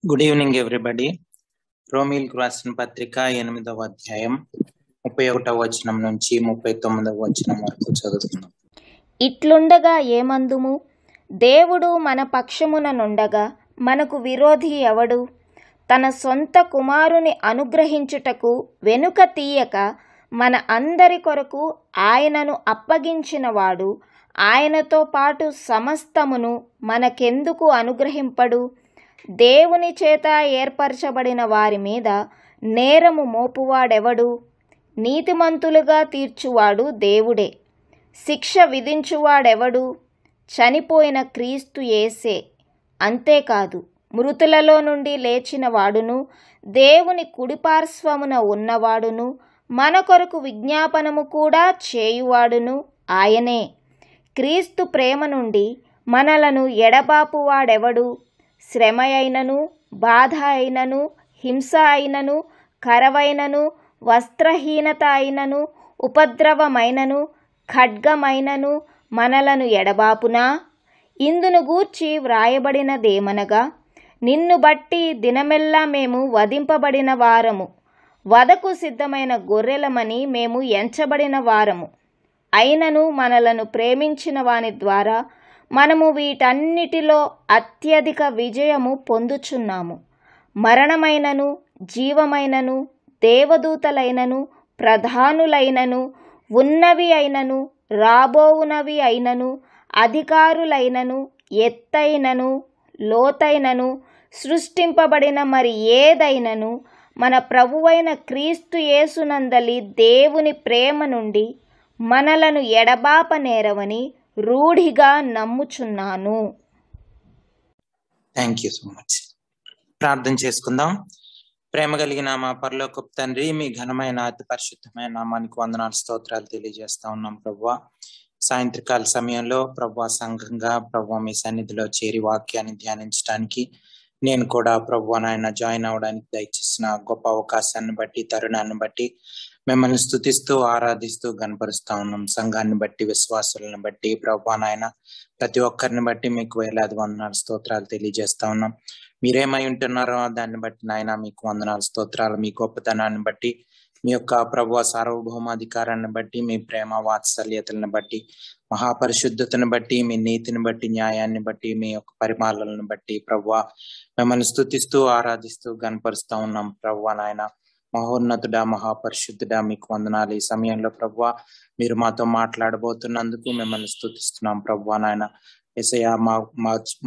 Good evening everybody. రోమీలకు రాసిన పత్రిక 8వ అధ్యాయం 31వ వచనం నుంచి 39వ వచనం వరకు చదువుతున్నాం. ఇట్లుండగా ఏమందుము? దేవుడు మన పక్షమున నుండగా మనకు విరోధి ఎవడు? తన సొంత కుమారుని అనుగ్రహించుటకు వెనుక తీయక మన అందరి కొరకు ఆయనను అప్పగించినవాడు ఆయనతో పాటు సమస్తమును మనకెందుకు అనుగ్రహింపడు? దేవుని చేత ఏర్పరచబడిన వారి మీద నేరము మోపువాడెవడు? నీతిమంతులుగా తీర్చువాడు దేవుడే. శిక్ష విధించువాడెవడు? చనిపోయిన క్రీస్తు యేసే. అంతేకాదు, మృతులలో నుండి లేచిన వాడును, దేవుని కుడిపార్శ్వమున ఉన్నవాడును, మన కొరకు విజ్ఞాపనము కూడా చేయువాడును ఆయనే. క్రీస్తు ప్రేమ నుండి మనలను ఎడబాపువాడెవడు? శ్రమ అయినను, బాధ అయినను, హింస అయినను, కరవైనను, వస్త్రహీనత అయినను, ఉపద్రవమైనను, ఖడ్గమైనను మనలను ఎడబాపునా? ఇందును గూర్చి వ్రాయబడినదేమనగా, నిన్ను బట్టి దినమెల్లా మేము వధింపబడిన వారము, వధకు సిద్ధమైన గొర్రెలమని మేము ఎంచబడిన వారము. అయినను మనలను ప్రేమించిన వాని ద్వారా మనము వీటన్నిటిలో అత్యధిక విజయము పొందుచున్నాము. మరణమైనను, జీవమైనను, దేవదూతలైనను, ప్రధానులైనను, ఉన్నవి అయినను, రాబోవునవి అయినను, అధికారులైనను, ఎత్తైనను, లోతైనను, సృష్టింపబడిన మరి ఏదైనను మన ప్రభువైన క్రీస్తు యేసునందలి దేవుని ప్రేమ నుండి మనలను ఎడబాపనేరవని రూఢిగా నమ్ముచున్నాను. Thank you so much. ప్రార్థన చేసుకుందాం. ప్రేమ కలిగిన మా పరలోకపు తండ్రి, మీ ఘనమైన అతి పరిశుద్ధమైన నామానికి వందనాలు, స్తోత్రాలు తెలియజేస్తా ఉన్నాం ప్రభువా. సాయంత్రకాల సమయంలో ప్రభువా సంఘంగా ప్రభువా మీ సన్నిధిలో చేరి వాక్యాన్ని ధ్యానించడానికి నేను కూడా ప్రభువా నాయన జాయిన్ అవడానికి దయచేసిన గొప్ప అవకాశాన్ని బట్టి, తరుణాన్ని బట్టి మిమ్మల్ని స్తుతిస్తూ ఆరాధిస్తూ గణపరుస్తా ఉన్నాం. సంఘాన్ని బట్టి, విశ్వాసాలను బట్టి ప్రభువా నాయన ప్రతి ఒక్కరిని బట్టి మీకు వేలాది వందనాలు, స్తోత్రాలు తెలియజేస్తా ఉన్నాం. మీరేమై ఉంటున్నారో దాన్ని బట్టి నాయన మీకు వందనాలు, స్తోత్రాలు. మీ గొప్పతనాన్ని బట్టి, మీ యొక్క ప్రభువా సార్వభౌమాధికారాన్ని బట్టి, మీ ప్రేమ వాత్సల్యతలను బట్టి, మహాపరిశుద్ధతను బట్టి, మీ నీతిని బట్టి, న్యాయాన్ని బట్టి, మీ యొక్క పరిపాలనను బట్టి ప్రభువా మిమ్మల్ని స్తుతిస్తూ ఆరాధిస్తూ గణపరుస్తా ఉన్నాం. ప్రభువా నాయన మహోన్నతుడా, మహాపరిశుద్ధుడా మీకు వందనాలు. ఈ సమయంలో ప్రభువా మీరు మాతో మాట్లాడబోతున్నందుకు మిమ్మల్ని స్తుతిస్తున్నాం. ప్రభువా నాయన యేసయ్యా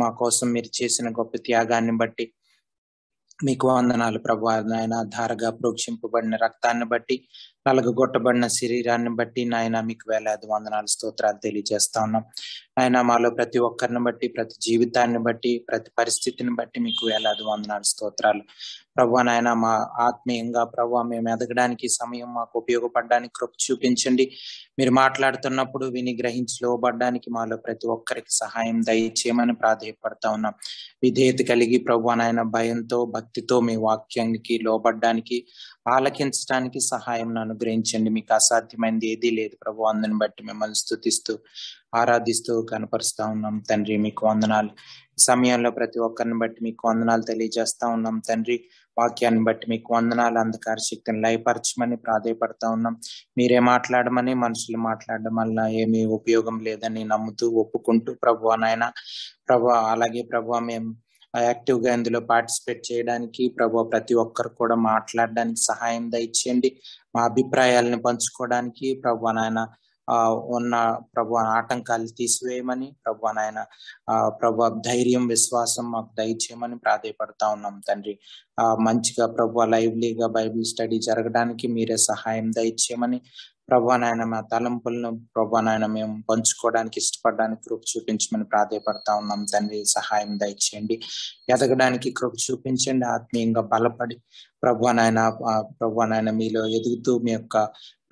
మా కోసం మీరు చేసిన గొప్ప త్యాగాన్ని బట్టి మీకు వందనాలు ప్రభువా నాయన. ధారగా ప్రోక్షింపబడిన రక్తాన్ని బట్టి, నలగగొట్టబడిన శరీరాన్ని బట్టి నాయన మీకు వేలాది వందనాలు, స్తోత్రాలు తెలియజేస్తా ఉన్నాం. ఆయన మాలో ప్రతి ఒక్కరిని బట్టి, ప్రతి జీవితాన్ని బట్టి, ప్రతి పరిస్థితిని బట్టి మీకు వేలాది వందనాలు, స్తోత్రాలు. ప్రభువా నాయన మా ఆత్మీయంగా ప్రభువా మేము ఎదగడానికి సమయం మాకు ఉపయోగపడడానికి కృప చూపించండి. మీరు మాట్లాడుతున్నప్పుడు విని గ్రహించి లోబడ్డానికి మాలో ప్రతి ఒక్కరికి సహాయం దయచేయమని ప్రాధేయపడతా ఉన్నాం. విధేయత కలిగి ప్రభువా నాయన భయంతో, భక్తితో మీ వాక్యానికి లోబడ్డానికి, ఆలకించడానికి సహాయం అనుగ్రహించండి. మీకు అసాధ్యమైనది ఏదీ లేదు ప్రభు. అందుని బట్టి మిమ్మల్ని స్తుతిస్తూ ఆరాధిస్తూ కనపరుస్తా ఉన్నాం తండ్రి. మీకు వందనాలు. సమయంలో ప్రతి ఒక్కరిని బట్టి మీకు వందనాలు తెలియజేస్తా ఉన్నాం తండ్రి. వాక్యాన్ని బట్టి మీకు వందనాలు. అంధకార శక్తిని లయపరచమని ప్రాధేయపడతా ఉన్నాం. మీరే మాట్లాడమని, మనుషులు మాట్లాడడం వల్ల ఏమీ ఉపయోగం లేదని నమ్ముతూ ఒప్పుకుంటూ ప్రభువా నాయన ప్రభు అలాగే ప్రభువా మేము యాక్టివ్ గా ఇందులో పార్టిసిపేట్ చేయడానికి ప్రభు ప్రతి ఒక్కరు కూడా మాట్లాడడానికి సహాయం దయచేయండి. మా అభిప్రాయాలను పంచుకోవడానికి ప్రభు నాయన ఉన్న ప్రభు ఆటంకాలు తీసివేయమని ప్రభు నాయన ప్రభు ధైర్యం, విశ్వాసం మాకు దయచేయమని ప్రాధేయపడతా ఉన్నాం తండ్రి. మంచిగా ప్రభు లైవ్లీగా బైబిల్ స్టడీ జరగడానికి మీరే సహాయం దయచేయమని ప్రభా నాయన మా తలంపులను ప్రభా నాయన మేము పంచుకోవడానికి ఇష్టపడడానికి కృప చూపించమని ప్రాధేయపడతా ఉన్నాం తండ్రి. సహాయం దయచేయండి. ఎదగడానికి కృప చూపించండి. ఆత్మీయంగా బలపడి ప్రభా నాయన మీలో ఎదుగుతూ మీ యొక్క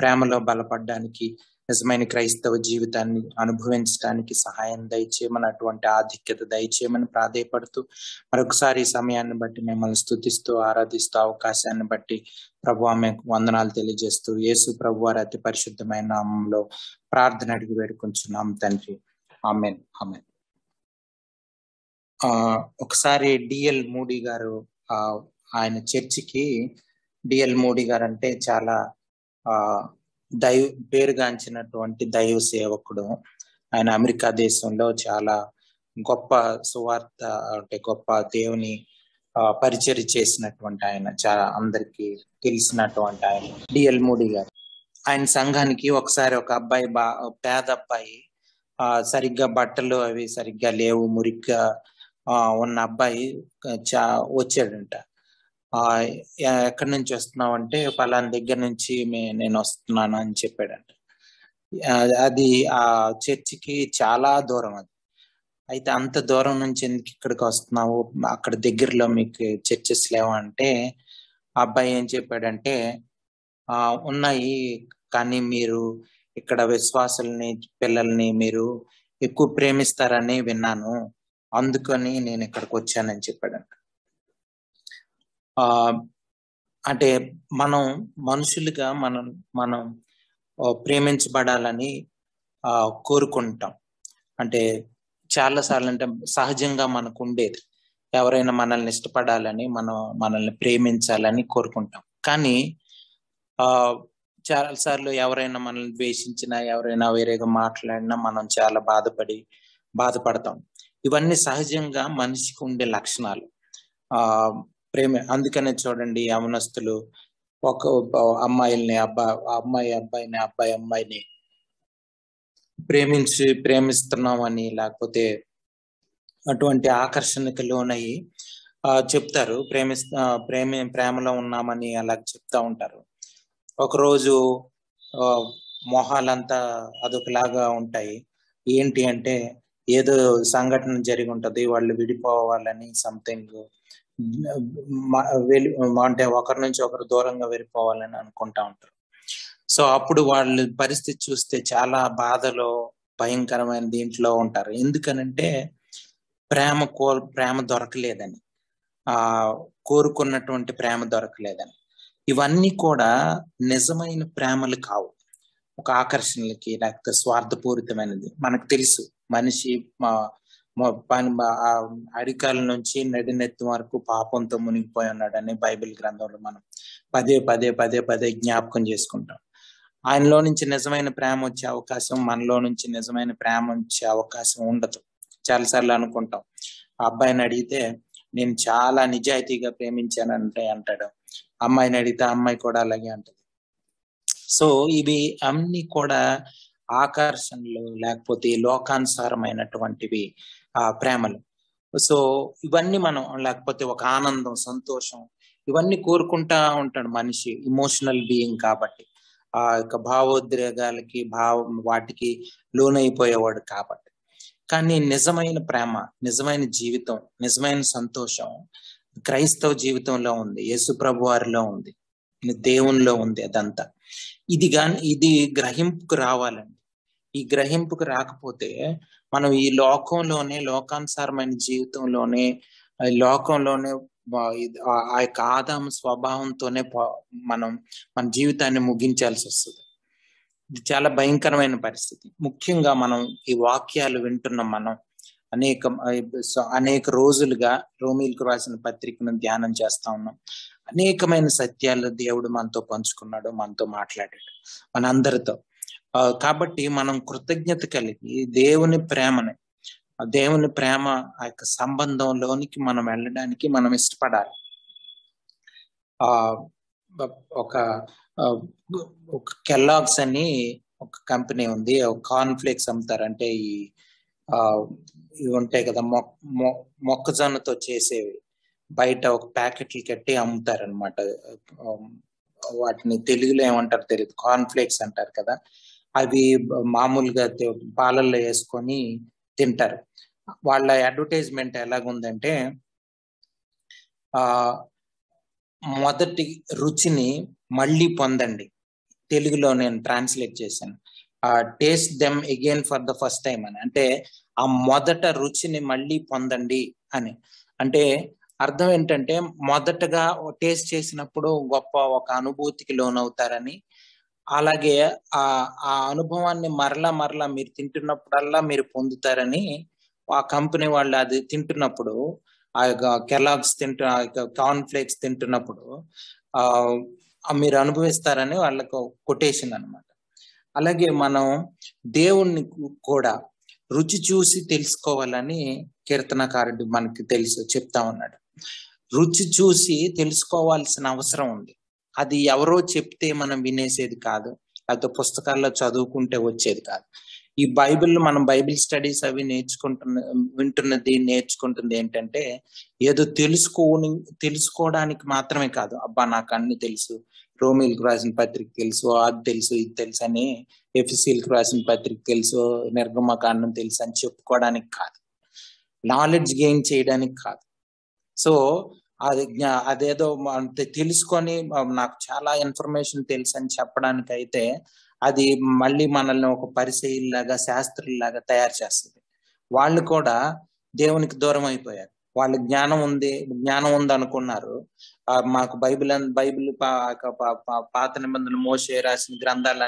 ప్రేమలో బలపడడానికి, నిజమైన క్రైస్తవ జీవితాన్ని అనుభవించడానికి సహాయం దయచేయమని, అటువంటి ఆధిక్యత దయచేయమని ప్రాధేయపడుతూ మరొకసారి ఈ సమయాన్ని బట్టి మిమ్మల్ని స్తుతిస్తూ ఆరాధిస్తూ అవకాశాన్ని బట్టి ప్రభువా మీకు వందనాలు తెలియజేస్తూ యేసు ప్రభువారి అతి పరిశుద్ధమైన నామంలో ప్రార్థన అడిగి వేడుకొంచున్నాం తండ్రి. ఆమేన్. ఆమేన్. ఒకసారి డిఎల్ మూడీ గారు, ఆయన చర్చికి, డిఎల్ మూడీ గారు అంటే చాలా పేరుగాంచినటువంటి దైవ సేవకుడు. ఆయన అమెరికా దేశంలో చాలా గొప్ప సువార్త అంటే గొప్ప దేవుని పరిచర్య చేసినటువంటి ఆయన, చాలా అందరికి తెలిసినటువంటి ఆయన డిఎల్ మూడీ గారు. ఆయన సంఘానికి ఒకసారి ఒక అబ్బాయి, పేద అబ్బాయి, సరిగ్గా బట్టలు అవి సరిగ్గా లేవు, మురిగ్గా ఉన్న అబ్బాయి వచ్చాడంట. ఎక్కడి నుంచి వస్తున్నావు అంటే, పలానా దగ్గర నుంచి నేను వస్తున్నాను అని చెప్పాడంట. అది ఆ చర్చికి చాలా దూరం. అది అయితే అంత దూరం నుంచి ఎందుకు ఇక్కడికి వస్తున్నావు, అక్కడ దగ్గరలో మీకు చర్చెస్ లేవా అంటే, ఆ అబ్బాయి ఏం చెప్పాడంటే, ఉన్నాయి కానీ మీరు ఇక్కడ విశ్వాసుల్ని, పిల్లల్ని మీరు ఎక్కువ ప్రేమిస్తారని విన్నాను, అందుకని నేను ఇక్కడికి వచ్చానని చెప్పాడంట. అంటే మనం మనుషులుగా మనం ప్రేమించబడాలని కోరుకుంటాం. అంటే చాలాసార్లు అంటే సహజంగా మనకు ఉండేది, ఎవరైనా మనల్ని ఇష్టపడాలని, మనల్ని ప్రేమించాలని కోరుకుంటాం. కానీ చాలా సార్లు ఎవరైనా మనల్ని ద్వేషించినా, ఎవరైనా వేరేగా మాట్లాడినా మనం చాలా బాధపడతాం. ఇవన్నీ సహజంగా మనిషికి ఉండే లక్షణాలు. అందుకనే చూడండి, యవనస్తులు ఒక అమ్మాయిల్ని అబ్బాయిని ప్రేమిస్తున్నామని, లేకపోతే అటువంటి ఆకర్షణకు లోనయ్యి చెప్తారు, ప్రేమలో ఉన్నామని అలా చెప్తా ఉంటారు. ఒకరోజు మొహాలంతా అదొకలాగా ఉంటాయి. ఏంటి అంటే, ఏదో సంఘటన జరిగి ఉంటది, వాళ్ళు విడిపోవాలని సంథింగ్, అంటే ఒకరి నుంచి ఒకరు దూరంగా వెళ్ళిపోవాలని అనుకుంటా ఉంటారు. సో అప్పుడు వాళ్ళ పరిస్థితి చూస్తే చాలా బాధలో, భయంకరమైన దీంట్లో ఉంటారు. ఎందుకనంటే ప్రేమ దొరకలేదని, కోరుకున్నటువంటి ప్రేమ దొరకలేదని. ఇవన్నీ కూడా నిజమైన ప్రేమలు కావు, ఒక ఆకర్షణలకి లేకపోతే స్వార్థపూరితమైనది. మనకు తెలుసు, మనిషి అడికాల నుంచి నడినెత్తి వరకు పాపంతో మునిగిపోయి ఉన్నాడని బైబిల్ గ్రంథంలో మనం పదే జ్ఞాపకం చేసుకుంటాం. ఆయనలో నుంచి నిజమైన ప్రేమ వచ్చే అవకాశం, మనలో నుంచి నిజమైన ప్రేమ వచ్చే అవకాశం ఉండదు. చాలాసార్లు అనుకుంటాం, ఆ అబ్బాయిని అడిగితే నేను చాలా నిజాయితీగా ప్రేమించానంటే అంటాడు, అమ్మాయిని అడిగితే అమ్మాయి కూడా అలాగే అంటది. సో ఇవి అన్ని కూడా ఆకర్షణలు, లేకపోతే లోకానుసారమైనటువంటివి ప్రేమలు. సో ఇవన్నీ మనం, లేకపోతే ఒక ఆనందం, సంతోషం, ఇవన్నీ కోరుకుంటా ఉంటాడు మనిషి, ఇమోషనల్ బీయింగ్ కాబట్టి, ఆ యొక్క భావోద్రేగాలకి వాటికి లోనైపోయేవాడు కాబట్టి. కానీ నిజమైన ప్రేమ, నిజమైన జీవితం, నిజమైన సంతోషం క్రైస్తవ జీవితంలో ఉంది, యేసు ప్రభు వారిలో ఉంది, దేవునిలో ఉంది. అదంతా ఇది గ్రహింపుకు రావాలండి. ఈ గ్రహింపుకు రాకపోతే మనం ఈ లోకానుసారమైన జీవితంలోనే, లోకంలోనే ఆ యొక్క ఆదాము స్వభావంతోనే మన జీవితాన్ని ముగించాల్సి వస్తుంది. ఇది చాలా భయంకరమైన పరిస్థితి. ముఖ్యంగా మనం ఈ వాక్యాలు వింటున్నాం, మనం అనేక రోజులుగా రోమీలకు రాసిన పత్రికను ధ్యానం చేస్తా ఉన్నాం. అనేకమైన సత్యాలు దేవుడు మనతో పంచుకున్నాడు, మనతో మాట్లాడాడు, మనందరితో. కాబట్టి మనం కృతజ్ఞత కలిగి దేవుని ప్రేమ ఆ యొక్క సంబంధంలోనికి మనం వెళ్ళడానికి మనం ఇష్టపడాలి. ఒక కెల్లాగ్స్ అని ఒక కంపెనీ ఉంది, ఒక కార్న్ఫ్లేక్స్ అమ్ముతారు. అంటే ఇవి ఉంటాయి కదా, మొక్కజొన్నతో చేసేవి, బయట ఒక ప్యాకెట్లు కట్టి అమ్ముతారనమాట. వాటిని తెలుగులో ఏమంటారు తెలియదు, కార్న్ఫ్లేక్స్ అంటారు కదా. అవి మామూలుగా పాలల్లో వేసుకొని తింటారు. వాళ్ళ అడ్వర్టైజ్మెంట్ ఎలాగుందంటే, మొదటి రుచిని మళ్ళీ పొందండి, తెలుగులో నేను ట్రాన్స్లేట్ చేశాను, taste them again for the first time అని. అంటే ఆ మొదట రుచిని మళ్ళీ పొందండి అని. అంటే అర్థం ఏంటంటే, మొదటగా టేస్ట్ చేసినప్పుడు గొప్ప ఒక అనుభూతికి లోనవుతారని, అలాగే ఆ అనుభవాన్ని మరలా మీరు తింటున్నప్పుడల్లా మీరు పొందుతారని ఆ కంపెనీ వాళ్ళు అది తింటున్నప్పుడు, ఆ యొక్క కెలాగ్స్ ఆ యొక్క కార్న్ ఫ్లేక్స్ తింటున్నప్పుడు మీరు అనుభవిస్తారని వాళ్ళకు కొటేషన్ అన్నమాట. అలాగే మనం దేవుణ్ణి కూడా రుచి చూసి తెలుసుకోవాలని కీర్తనకారుడు మనకి చెప్తా ఉన్నాడు. రుచి చూసి తెలుసుకోవాల్సిన అవసరం ఉంది. అది ఎవరో చెప్తే మనం వినేసేది కాదు, లేకపోతే పుస్తకాల్లో చదువుకుంటే వచ్చేది కాదు. ఈ మనం బైబిల్ స్టడీస్ అవి నేర్చుకుంటుంది ఏంటంటే ఏదో తెలుసుకోవడానికి మాత్రమే కాదు. అబ్బా నాకు అన్ని తెలుసు, రోమిల్కి రాసిన పత్రిక తెలుసు, అది తెలుసు, ఇది తెలుసు అని, ఎఫెసీయులకు రాసిన పత్రిక తెలుసు, నిర్గమకాండం తెలుసు అని చెప్పుకోవడానికి కాదు, నాలెడ్జ్ గెయిన్ చేయడానికి కాదు. సో అదేదో తెలుసుకొని నాకు చాలా ఇన్ఫర్మేషన్ తెలుసు అని చెప్పడానికి అయితే అది మళ్ళీ మనల్ని ఒక పరిచయుల్లాగా, శాస్త్రుల్లాగా తయారు చేస్తుంది. వాళ్ళు కూడా దేవునికి దూరం అయిపోయారు. వాళ్ళ జ్ఞానం ఉంది అనుకున్నారు. మాకు బైబిల్ పాత నిబంధనలు, మోషే రాసిన గ్రంథాలు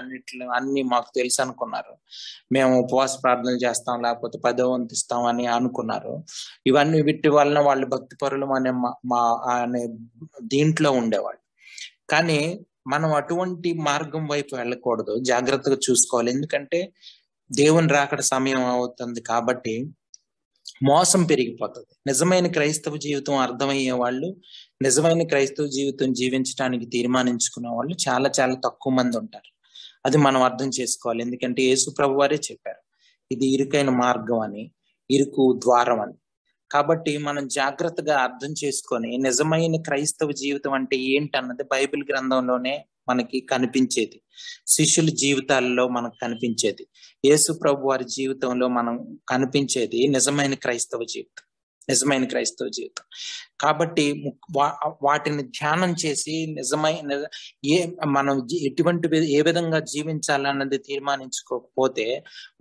అన్ని మాకు తెలుసు అనుకున్నారు. మేము ఉపవాస ప్రార్థనలు చేస్తాం, లేకపోతే 10వ వంతు ఇస్తాం అని అనుకున్నారు. ఇవన్నీ వీటి వలన వాళ్ళు భక్తి పరులు అనే దీంట్లో ఉండేవాళ్ళు. కానీ మనం అటువంటి మార్గం వైపు వెళ్ళకూడదు, జాగ్రత్తగా చూసుకోవాలి. ఎందుకంటే దేవుని రాకడ సమయం అవుతుంది కాబట్టి మోసం పెరిగిపోతుంది. నిజమైన క్రైస్తవ జీవితం అర్థమయ్యే వాళ్ళు, నిజమైన క్రైస్తవ జీవితం జీవించడానికి తీర్మానించుకునే వాళ్ళు చాలా చాలా తక్కువ మంది ఉంటారు. అది మనం అర్థం చేసుకోవాలి. ఎందుకంటే యేసు ప్రభు వారే చెప్పారు, ఇది ఇరుకైన మార్గం అని, ఇరుకు ద్వారం అని. కాబట్టి మనం జాగ్రత్తగా అర్థం చేసుకొని నిజమైన క్రైస్తవ జీవితం అంటే ఏంటన్నది బైబిల్ గ్రంథంలోనే మనకి కనిపించేది, శిష్యుల జీవితాల్లో మనకు కనిపించేది, యేసు ప్రభు వారి జీవితంలో మనం కనిపించేది నిజమైన క్రైస్తవ జీవితం. కాబట్టి వాటిని ధ్యానం చేసి మనం ఏ విధంగా జీవించాలన్నది తీర్మానించుకోకపోతే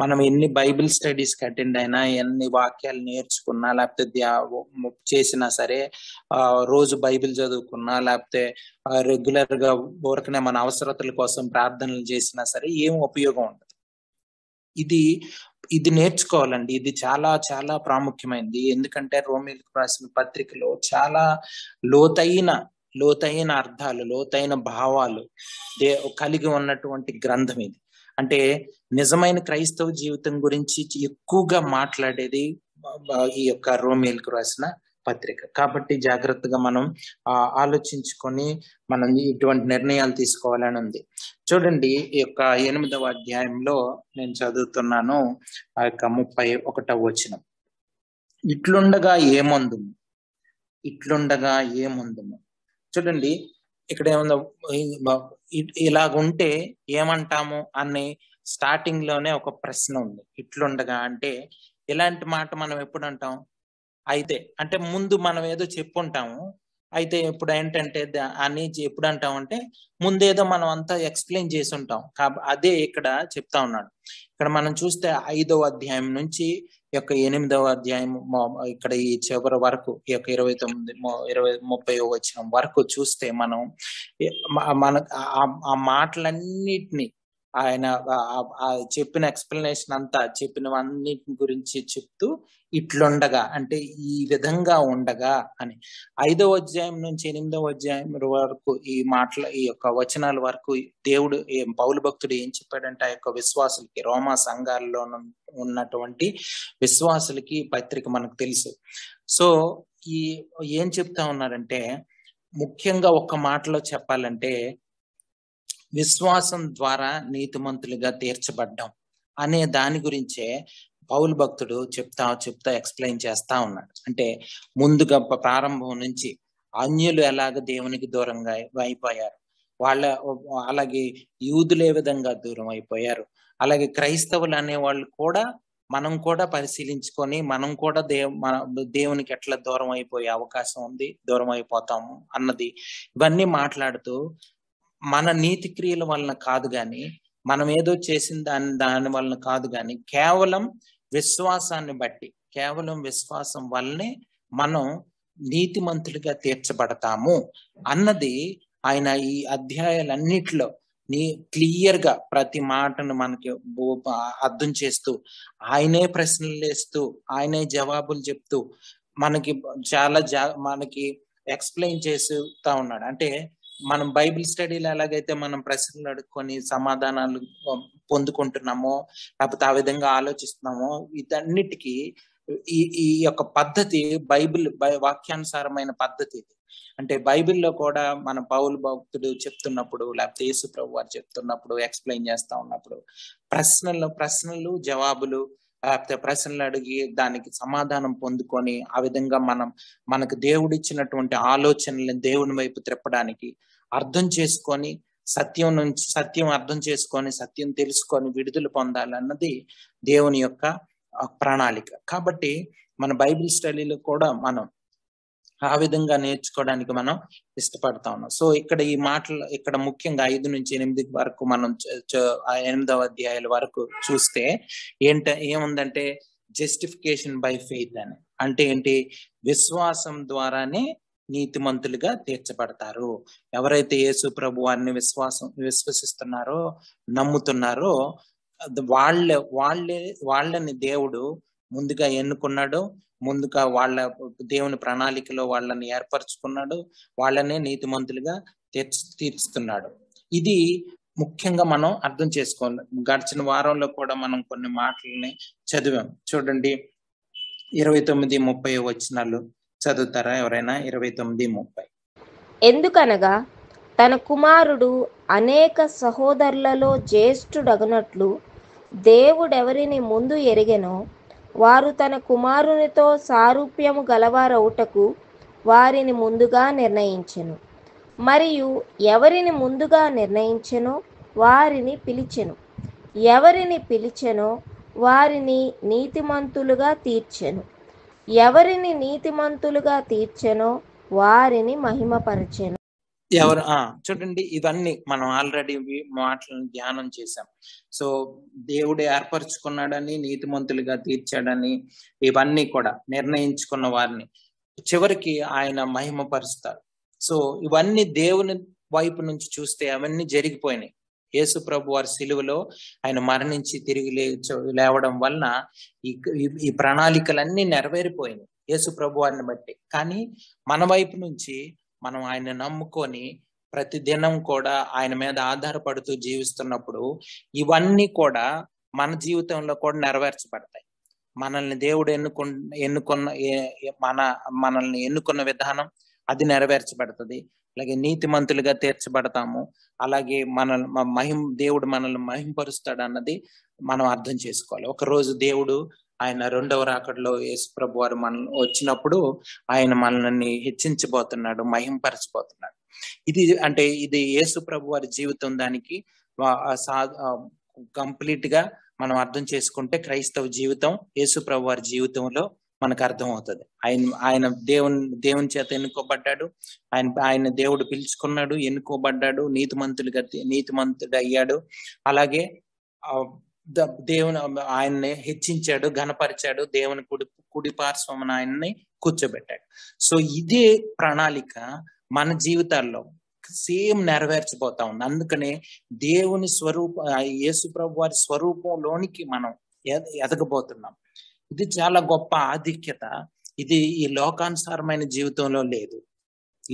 మనం ఎన్ని బైబిల్ స్టడీస్ కి అటెండ్ అయినా, ఎన్ని వాక్యాలు నేర్చుకున్నా, లేకపోతే చేసినా సరే, రోజు బైబిల్ చదువుకున్నా, లేకపోతే రెగ్యులర్ గా ఊరకనే మన అవసరతల కోసం ప్రార్థనలు చేసినా సరే ఏం ఉపయోగం ఉండదు. ఇది నేర్చుకోవాలండి. ఇది చాలా చాలా ప్రాముఖ్యమైనది. ఎందుకంటే రోమీయులకు రాసిన పత్రికలో చాలా లోతైన అర్థాలు, లోతైన భావాలు కలిగి ఉన్నటువంటి గ్రంథం ఇది. అంటే నిజమైన క్రైస్తవ జీవితం గురించి ఎక్కువగా మాట్లాడేది ఈ యొక్క రోమీయులకు రాసిన పత్రిక. కాబట్టి జాగ్రత్తగా మనం ఆలోచించుకొని మనం ఇటువంటి నిర్ణయాలు తీసుకోవాలని ఉంది. చూడండి, ఈ యొక్క 8వ అధ్యాయంలో నేను చదువుతున్నాను, ఆ యొక్క 31వ వచనం. ఇట్లుండగా ఏమందుము. చూడండి, ఇక్కడ ఏముందో, ఇలాగుంటే ఏమంటాము అని స్టార్టింగ్ లోనే ఒక ప్రశ్న ఉంది. ఇట్లుండగా అంటే ఇలాంటి మాట మనం ఎప్పుడు అంటాం? అయితే అంటే ముందు మనం ఏదో చెప్పుంటాము, అయితే ఇప్పుడు ఏంటంటే అని ఎప్పుడు అంటామంటే ముందేదో మనం అంతా ఎక్స్ప్లెయిన్ చేసి ఉంటాం. అదే ఇక్కడ చెప్తా ఉన్నాడు. ఇక్కడ మనం చూస్తే 5వ అధ్యాయం నుంచి ఈ యొక్క 8వ అధ్యాయం ఇక్కడ ఈ చివరి వరకు, ఈ యొక్క 29-30వ వచనం వరకు చూస్తే మనం ఆ మాటలన్నిటినీ, ఆయన చెప్పిన ఎక్స్ప్లెనేషన్ అంతా, చెప్పినవన్నిటి గురించి చెప్తూ ఇట్లుండగా అంటే ఈ విధంగా ఉండగా అని 5వ అధ్యాయం నుంచి 8వ అధ్యాయం వరకు ఈ యొక్క వచనాల వరకు దేవుడు పౌలు భక్తుడు ఏం చెప్పాడంటే ఆ యొక్క విశ్వాసులకి, రోమా సంఘాల్లో ఉన్నటువంటి విశ్వాసులకి పత్రిక మనకు తెలుసు. సో ఏం చెప్తా ఉన్నారంటే, ముఖ్యంగా ఒక్క మాటలో చెప్పాలంటే విశ్వాసం ద్వారా నీతిమంతులుగా తీర్చబడ్డం అనే దాని గురించే పౌలు భక్తుడు చెప్తా ఎక్స్ప్లెయిన్ చేస్తా ఉన్నాడు. అంటే ముందుగా ప్రారంభం నుంచి అన్యులు ఎలాగ దేవునికి దూరంగా అయిపోయారు, అలాగే యూదులు ఏ విధంగా దూరం అయిపోయారు, అలాగే క్రైస్తవులు అనే వాళ్ళు కూడా మనం కూడా పరిశీలించుకొని మనం కూడా దేవునికి ఎట్లా దూరం అయిపోయే అవకాశం ఉంది, దూరం అయిపోతాము అన్నది, ఇవన్నీ మాట్లాడుతూ మన నీతి క్రియల వలన కాదు గాని, మనం ఏదో చేసిన దాని వలన కాదు గాని, కేవలం విశ్వాసాన్ని బట్టి, కేవలం విశ్వాసం వల్లనే మనం నీతిమంతులుగా తీర్చబడతాము అన్నది ఆయన ఈ అధ్యాయాలన్నిటిలో క్లియర్ గా ప్రతి మాటను మనకి అర్థం చేస్తూ, ఆయనే ప్రశ్నలు వేస్తూ, ఆయనే జవాబులు చెప్తూ మనకి చాలా మనకి ఎక్స్ప్లెయిన్ చేస్తూ ఉన్నాడు. అంటే మనం బైబిల్ స్టడీలో ఎలాగైతే మనం ప్రశ్నలు అడుక్కొని సమాధానాలు పొందుకుంటున్నామో, లేకపోతే ఆ విధంగా ఆలోచిస్తున్నామో, వీటన్నిటికీ ఈ యొక్క పద్ధతి వాక్యానుసారమైన పద్ధతి ఇది. అంటే బైబిల్లో కూడా మన పౌలు భక్తుడు చెప్తున్నప్పుడు, లేకపోతే యేసు ప్రభు వారు చెప్తున్నప్పుడు, ఎక్స్ప్లెయిన్ చేస్తా ఉన్నప్పుడు ప్రశ్నలు జవాబులు, లేకపోతే ప్రశ్నలు అడిగి దానికి సమాధానం పొందుకొని, ఆ విధంగా మనకు దేవుడిచ్చినటువంటి ఆలోచనలను దేవుని వైపు త్రిప్పడానికి, అర్థం చేసుకొని సత్యం అర్థం చేసుకొని, సత్యం తెలుసుకొని విడుదల పొందాలన్నది దేవుని యొక్క ప్రణాళిక. కాబట్టి మన బైబిల్ స్టడీలో కూడా మనం ఆ విధంగా నేర్చుకోవడానికి మనం ఇష్టపడతా ఉన్నాం. సో ఇక్కడ ముఖ్యంగా 5 నుంచి 8 వరకు మనం 8వ అధ్యాయాల వరకు చూస్తే ఏముందంటే జస్టిఫికేషన్ బై ఫెయిత్ అని. అంటే ఏంటి? విశ్వాసం ద్వారానే నీతిమంతులుగా తీర్చబడతారు. ఎవరైతే యేసు ప్రభు వారిని విశ్వసిస్తున్నారో, నమ్ముతున్నారో, వాళ్ళని దేవుడు ముందుగా ఎన్నుకున్నాడు. ముందుగా దేవుని ప్రణాళికలో వాళ్ళని ఏర్పరచుకున్నాడు. వాళ్ళనే నీతిమంతులుగా తీర్చుతున్నాడు. ఇది ముఖ్యంగా మనం అర్థం చేసుకోవాలి. గడిచిన వారంలో కూడా మనం కొన్ని మాటలని చదివాం. చూడండి, 29-30 వచనాలు చదువుతారా ఎవరైనా? 29-30. ఎందుకనగా తన కుమారుడు అనేక సహోదరులలో జ్యేష్ఠుడగునట్లు దేవుడెవరిని ముందు ఎరిగెనో వారు తన కుమారునితో సారూప్యము గలవారవుటకు వారిని ముందుగా నిర్ణయించెను. మరియు ఎవరిని ముందుగా నిర్ణయించెనో వారిని పిలిచెను. ఎవరిని పిలిచెనో వారిని నీతిమంతులుగా తీర్చెను. ఎవరిని నీతిమంతులుగా తీర్చెనో వారిని మహిమపరచెను. చూడండి, ఇవన్నీ మనం ఆల్రెడీ మాటలను ధ్యానం చేశాం. సో దేవుడు ఏర్పరచుకున్నాడని, నీతిమంతులుగా తీర్చాడని, ఇవన్నీ కూడా నిర్ణయించుకున్న వారిని చివరికి ఆయన మహిమపరుస్తారు. సో ఇవన్నీ దేవుని వైపు నుంచి చూస్తే అవన్నీ జరిగిపోయినాయి. యేసు ప్రభు వారి సిలువలో ఆయన మరణించి తిరిగి లేవడం వలన ఈ ప్రణాళికలన్నీ నెరవేరిపోయినాయి యేసు ప్రభు వారిని బట్టి. కానీ మన వైపు నుంచి మనం ఆయన నమ్ముకొని ప్రతి దినం కూడా ఆయన మీద ఆధారపడుతూ జీవిస్తున్నప్పుడు ఇవన్నీ కూడా మన జీవితంలో కూడా నెరవేర్చబడతాయి. మనల్ని దేవుడు మనల్ని ఎన్నుకున్న విధానం అది నెరవేర్చబడుతుంది. అలాగే నీతిమంతులుగా తీర్చబడతాము. అలాగే దేవుడు మనల్ని మహింపరుస్తాడు అన్నది మనం అర్థం చేసుకోవాలి. ఒకరోజు దేవుడు ఆయన 2వ రాకడలో యేసు ప్రభు వారు వచ్చినప్పుడు ఆయన మనల్ని హెచ్చించబోతున్నాడు, మహింపరచబోతున్నాడు. ఇది యేసు ప్రభు వారి జీవితం. దానికి కంప్లీట్ గా మనం అర్థం చేసుకుంటే క్రైస్తవ జీవితం యేసు ప్రభు వారి జీవితంలో మనకు అర్థం అవుతుంది. ఆయన దేవుని చేత ఎన్నుకోబడ్డాడు. ఆయన దేవుడు పిలుచుకున్నాడు, ఎన్నుకోబడ్డాడు, నీతిమంతుడు అయ్యాడు. అలాగే ఆయన్ని హెచ్చించాడు, ఘనపరిచాడు, దేవుని కుడి పార్శ్వమున ఆయన్ని కూర్చోబెట్టాడు. సో ఇదే ప్రణాళిక మన జీవితాల్లో సేమ్ నెరవేర్చబోతా ఉంది. అందుకనే దేవుని యేసు ప్రభు వారి స్వరూపంలోనికి మనం ఎదగబోతున్నాం. ఇది చాలా గొప్ప ఆధిక్యత. ఇది ఈ లోకానుసారమైన జీవితంలో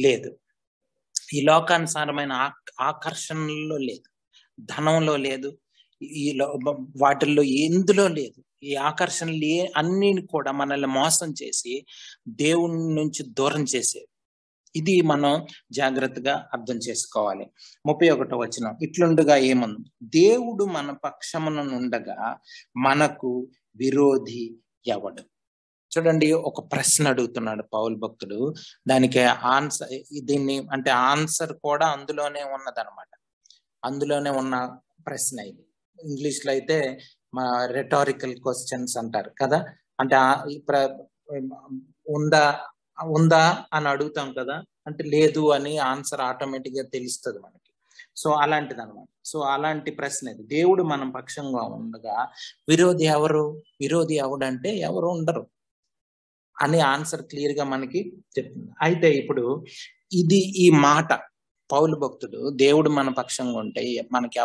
లేదు. ఈ లోకానుసారమైన ఆకర్షణలో లేదు, ధనంలో లేదు, వాటిల్లో ఎందులో లేదు. ఈ ఆకర్షణలు అన్ని కూడా మనల్ని మోసం చేసి దేవుని నుంచి దూరం చేసేది. ఇది మనం జాగ్రత్తగా అర్థం చేసుకోవాలి. 31వ వచనం, ఇట్లుండగా ఏముంది? దేవుడు మన పక్షమున ఉండగా మనకు విరోధి ఎవడు? చూడండి, ఒక ప్రశ్న అడుగుతున్నాడు పౌలు భక్తుడు. దానికి ఆన్సర్ కూడా అందులోనే ఉన్నదన్నమాట. అందులోనే ఉన్న ప్రశ్న ఇది. ఇంగ్లీష్ లో అయితే రెటారికల్ క్వశ్చన్స్ అంటారు కదా. అంటే ఉందా అని అడుగుతాం కదా, అంటే లేదు అని ఆన్సర్ ఆటోమేటిక్ గా తెలుస్తుంది మనకి. సో అలాంటిది అనమాట. సో అలాంటి ప్రశ్న ఇది. దేవుడు మనం పక్షంగా ఉండగా విరోధి ఎవడంటే ఎవరు ఉండరు అని ఆన్సర్ క్లియర్ గా మనకి చెప్తుంది. అయితే ఇప్పుడు ఈ మాట పౌలు భక్తుడు దేవుడు మన పక్షంగా ఉంటే మనకి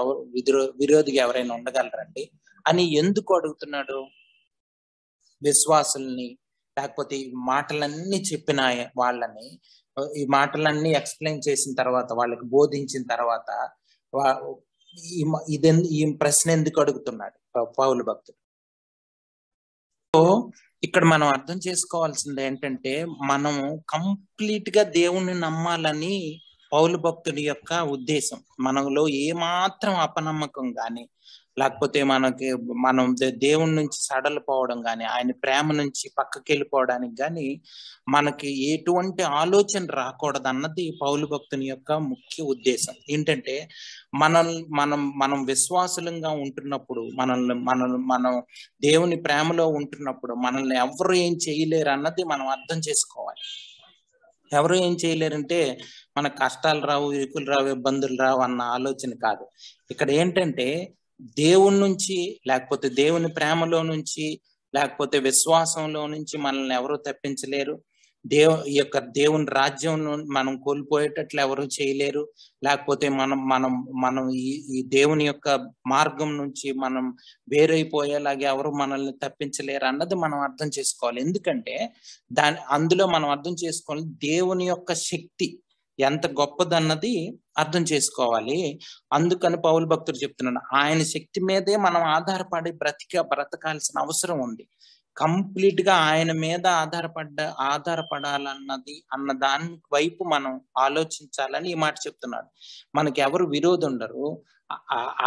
విరోధిగా ఎవరైనా ఉండగలరండి అని ఎందుకు అడుగుతున్నాడు? విశ్వాసుల్ని లేకపోతే ఈ మాటలన్నీ చెప్పిన వాళ్ళని, ఈ మాటలన్నీ ఎక్స్ప్లెయిన్ చేసిన తర్వాత, వాళ్ళకి బోధించిన తర్వాత ఈ ప్రశ్న ఎందుకు అడుగుతున్నాడు పౌలు భక్తుడు? సో ఇక్కడ మనం అర్థం చేసుకోవాల్సింది ఏంటంటే, మనము కంప్లీట్ గా దేవుణ్ణి నమ్మాలని పౌలు భక్తుడి యొక్క ఉద్దేశం. మనలో ఏమాత్రం అపనమ్మకం గాని, లేకపోతే మనం దేవుడి నుంచి సడలిపోవడం గాని, ఆయన ప్రేమ నుంచి పక్కకి వెళ్ళిపోవడానికి గాని మనకి ఎటువంటి ఆలోచన రాకూడదు అన్నది పౌలు భక్తుని యొక్క ముఖ్య ఉద్దేశం. ఏంటంటే మనం విశ్వాసులంగా ఉంటున్నప్పుడు, మనం దేవుని ప్రేమలో ఉంటున్నప్పుడు మనల్ని ఎవరు ఏం చేయలేరు అన్నది మనం అర్థం చేసుకోవాలి. ఎవరు ఏం చేయలేరంటే మన కష్టాలు రావు, ఇరుకులు రావు, ఇబ్బందులు రావు అన్న ఆలోచన కాదు. ఇక్కడ ఏంటంటే దేవుని నుంచి, లేకపోతే దేవుని ప్రేమలో నుంచి, లేకపోతే విశ్వాసంలో నుంచి మనల్ని ఎవరు తప్పించలేరు. దేవుని రాజ్యం మనం కోల్పోయేటట్లు ఎవరు చేయలేరు. లేకపోతే మనం ఈ దేవుని యొక్క మార్గం నుంచి మనం వేరైపోయేలాగా ఎవరు మనల్ని తప్పించలేరు అన్నది మనం అర్థం చేసుకోవాలి. ఎందుకంటే అందులో మనం అర్థం చేసుకోవాలి దేవుని యొక్క శక్తి ఎంత గొప్పదన్నది అర్థం చేసుకోవాలి. అందుకని పౌలు భక్తుడు చెప్తున్నాడు, ఆయన శక్తి మీదే మనం ఆధారపడి బ్రతకాల్సిన అవసరం ఉంది. కంప్లీట్ గా ఆయన మీద ఆధారపడాలన్నది అన్న దాని వైపు మనం ఆలోచించాలని ఈ మాట చెప్తున్నాడు. మనకి ఎవరు విరోధి ఉండరు,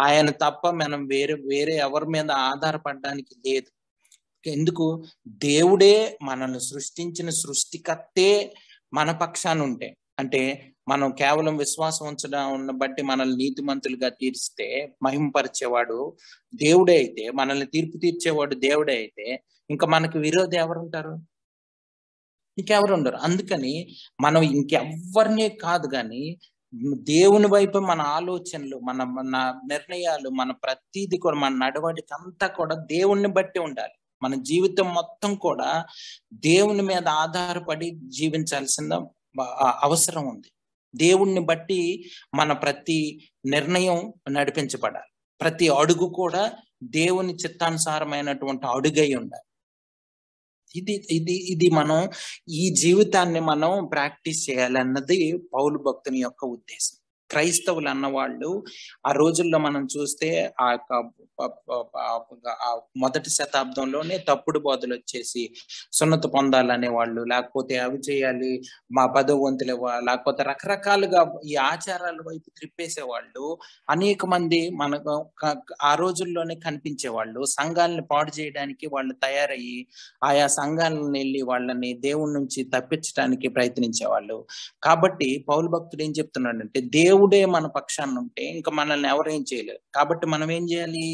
ఆయన తప్ప మనం వేరే ఎవరి మీద ఆధారపడడానికి లేదు. ఎందుకు? దేవుడే మనల్ని సృష్టించిన సృష్టికర్తే మన పక్షాన ఉంటే, అంటే మనం కేవలం విశ్వాసం ఉన్న బట్టి మనల్ని నీతిమంతులుగా తీర్చితే మహిమపరిచేవాడు దేవుడే అయితే, మనల్ని తీర్పు తీర్చేవాడు దేవుడే అయితే, ఇంకా మనకి విరోధి ఎవరుంటారు? ఇంకెవరు ఉండరు. అందుకని మనం ఇంకెవ్వరినే కాదు కానీ దేవుని వైపు మన ఆలోచనలు, మన నిర్ణయాలు, మన ప్రతిదీ కూడా, మన నడవడిక అంతా కూడా దేవుణ్ణి బట్టి ఉండాలి. మన జీవితం మొత్తం కూడా దేవుని మీద ఆధారపడి జీవించాల్సిన అవసరం ఉంది. దేవుణ్ణి బట్టి మన ప్రతి నిర్ణయం నడిపించబడాలి. ప్రతి అడుగు కూడా దేవుని చిత్తానుసారమైనటువంటి అడుగై ఉండాలి. ఇది మనం ఈ జీవితాన్ని మనం ప్రాక్టీస్ చేయాలన్నది పౌలు భక్తుని యొక్క ఉద్దేశం. క్రైస్తవులు అన్నవాళ్ళు ఆ రోజుల్లో మనం చూస్తే ఆ మొదటి శతాబ్దంలోనే తప్పుడు బోధలు వచ్చేసి సున్నత పొందాలనే వాళ్ళు, లేకపోతే అవి చేయాలి, మా 10వ వంతులు లేకపోతే రకరకాలుగా ఈ ఆచారాల వైపు త్రిప్పేసేవాళ్ళు అనేక మంది మనకు ఆ రోజుల్లోనే కనిపించేవాళ్ళు. సంఘాలను పాడు చేయడానికి వాళ్ళు తయారయ్యి ఆయా సంఘాలను వెళ్ళి వాళ్ళని దేవుడి నుంచి తప్పించడానికి ప్రయత్నించేవాళ్ళు. కాబట్టి పౌలు భక్తుడు ఏం చెప్తున్నాడంటే, దేవుడే మన పక్షాన్ని ఉంటే ఇంకా మనల్ని ఎవరేం చేయలేరు. కాబట్టి మనం ఏం చేయాలి?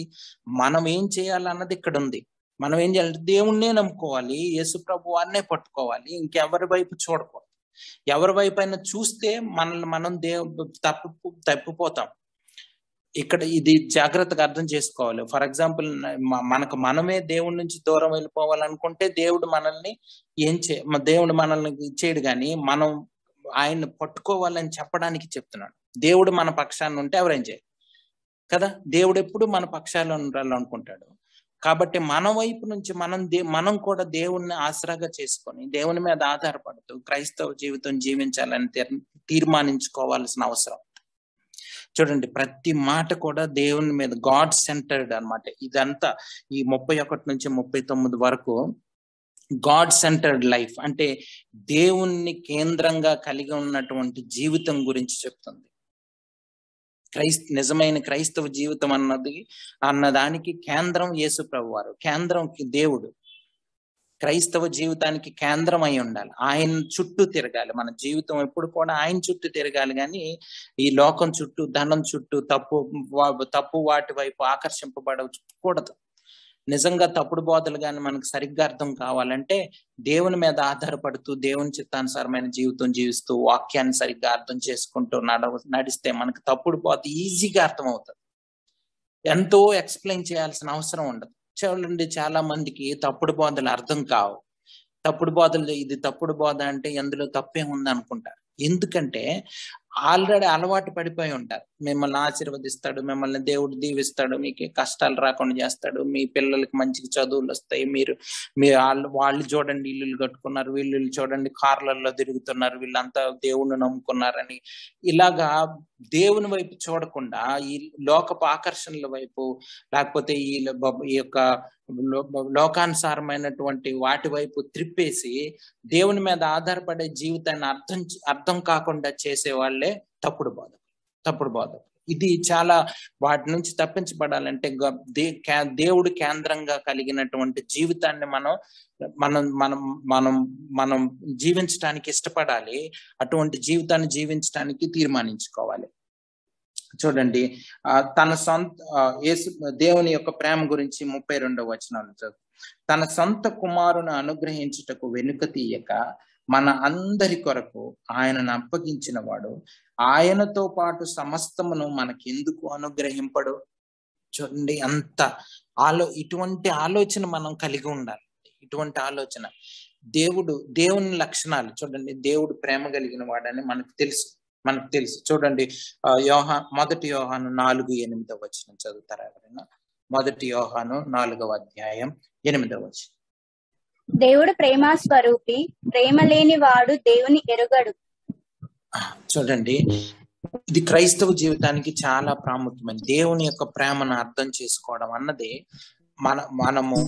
మనం ఏం చేయాలన్నది ఇక్కడ ఉంది. మనం ఏం చేయాలంటే దేవుణ్ణే నమ్ముకోవాలి, యేసు ప్రభు వారినే పట్టుకోవాలి, ఇంకెవరి వైపు చూడకూడదు. ఎవరి వైపు అయినా చూస్తే మనం తప్పిపోతాం. ఇక్కడ ఇది జాగ్రత్తగా అర్థం చేసుకోవాలి. ఫర్ ఎగ్జాంపుల్, మనమే దేవుడి నుంచి దూరం వెళ్ళిపోవాలనుకుంటే దేవుడు మనల్ని దేవుడు మనల్ని ఇచ్చేయడు, కానీ మనం ఆయన్ని పట్టుకోవాలని చెప్పడానికి చెప్తున్నాడు. దేవుడు మన పక్షాన్ని ఉంటే ఎవరేం చేయరు కదా. దేవుడు ఎప్పుడు మన పక్షాలు ఉండాలనుకుంటాడు. కాబట్టి మన వైపు నుంచి మనం కూడా దేవుణ్ణి ఆసరాగా చేసుకొని దేవుని మీద ఆధారపడుతూ క్రైస్తవ జీవితం జీవించాలని తీర్మానించుకోవాల్సిన అవసరం. చూడండి, ప్రతి మాట కూడా దేవుని మీద గాడ్ సెంటర్డ్ అన్నమాట. ఇదంతా ఈ 31 నుంచి 39 వరకు గాడ్ సెంటర్డ్ లైఫ్ అంటే దేవుణ్ణి కేంద్రంగా కలిగి ఉన్నటువంటి జీవితం గురించి చెప్తుంది. నిజమైన క్రైస్తవ జీవితం అన్నదానికి కేంద్రం యేసు ప్రభువారు, కేంద్రం దేవుడు. క్రైస్తవ జీవితానికి కేంద్రం అయి ఉండాలి. ఆయన చుట్టూ తిరగాలి. మన జీవితం ఎప్పుడు కూడా ఆయన చుట్టూ తిరగాలి, కానీ ఈ లోకం చుట్టూ, ధనం చుట్టూ, తప్పు వాటి వైపు ఆకర్షింపబడకూడదు. నిజంగా తప్పుడు బోధలు కానీ మనకు సరిగ్గా అర్థం కావాలంటే దేవుని మీద ఆధారపడుతూ దేవుని చిత్తానుసారమైన జీవితం జీవిస్తూ వాక్యాన్ని సరిగ్గా అర్థం చేసుకుంటూ నడిస్తే మనకు తప్పుడు బోధ ఈజీగా అర్థమవుతుంది. ఎంతో ఎక్స్ప్లెయిన్ చేయాల్సిన అవసరం ఉండదు. చూడండి, చాలా మందికి తప్పుడు బోధలు అర్థం కావు. తప్పుడు బోధలు, ఇది తప్పుడు బోధ అంటే ఎందులో తప్పే ఉంది అనుకుంటారు. ఎందుకంటే ఆల్రెడీ అలవాటు పడిపోయి ఉంటారు. మిమ్మల్ని ఆశీర్వదిస్తాడు, మిమ్మల్ని దేవుడు దీవిస్తాడు, మీకు కష్టాలు రాకుండా చేస్తాడు, మీ పిల్లలకి మంచి చదువులు వస్తాయి, మీరు వాళ్ళు చూడండి ఇల్లులు కట్టుకున్నారు, వీళ్ళు చూడండి కార్లలో తిరుగుతున్నారు, వీళ్ళంతా దేవుణ్ణి నమ్ముకున్నారని ఇలాగా దేవుని వైపు చూడకుండా ఈ లోకపు ఆకర్షణల వైపు, లేకపోతే ఈ యొక్క లోకానుసారమైనటువంటి వాటి వైపు త్రిప్పేసి దేవుని మీద ఆధారపడే జీవితాన్ని అర్థం కాకుండా చేసే వాళ్ళే తప్పుడు బోధ. ఇది చాలా వాటి నుంచి తప్పించబడాలంటే దేవుడు కేంద్రంగా కలిగినటువంటి జీవితాన్ని మనం జీవించడానికి ఇష్టపడాలి. అటువంటి జీవితాన్ని జీవించడానికి తీర్మానించుకోవాలి. చూడండి, తన సొంత దేవుని యొక్క ప్రేమ గురించి 32వ వచనాలు చదువు. తన సొంత కుమారుని అనుగ్రహించుటకు వెనుక తీయక మన అందరి కొరకు ఆయనను అప్పగించిన వాడు ఆయనతో పాటు సమస్తమును మనకెందుకు అనుగ్రహింపడు? చూడండి, ఇటువంటి ఆలోచన మనం కలిగి ఉండాలి. ఇటువంటి ఆలోచన దేవుని లక్షణాలు చూడండి. దేవుడు ప్రేమ కలిగిన వాడని మనకు తెలుసు. చూడండి, మొదటి యోహాను 4:8 వచనం చదువుతారా ఎవరైనా? మొదటి యోహాను 4వ అధ్యాయం 8వ వచనం. దేవుడు ప్రేమ స్వరూపి, ప్రేమ లేని వాడు దేవుని ఎరుగడు. చూడండి, ఇది క్రైస్తవ జీవితానికి చాలా ప్రాముఖ్యమైన దేవుని యొక్క ప్రేమను అర్థం చేసుకోవడం అన్నది మనము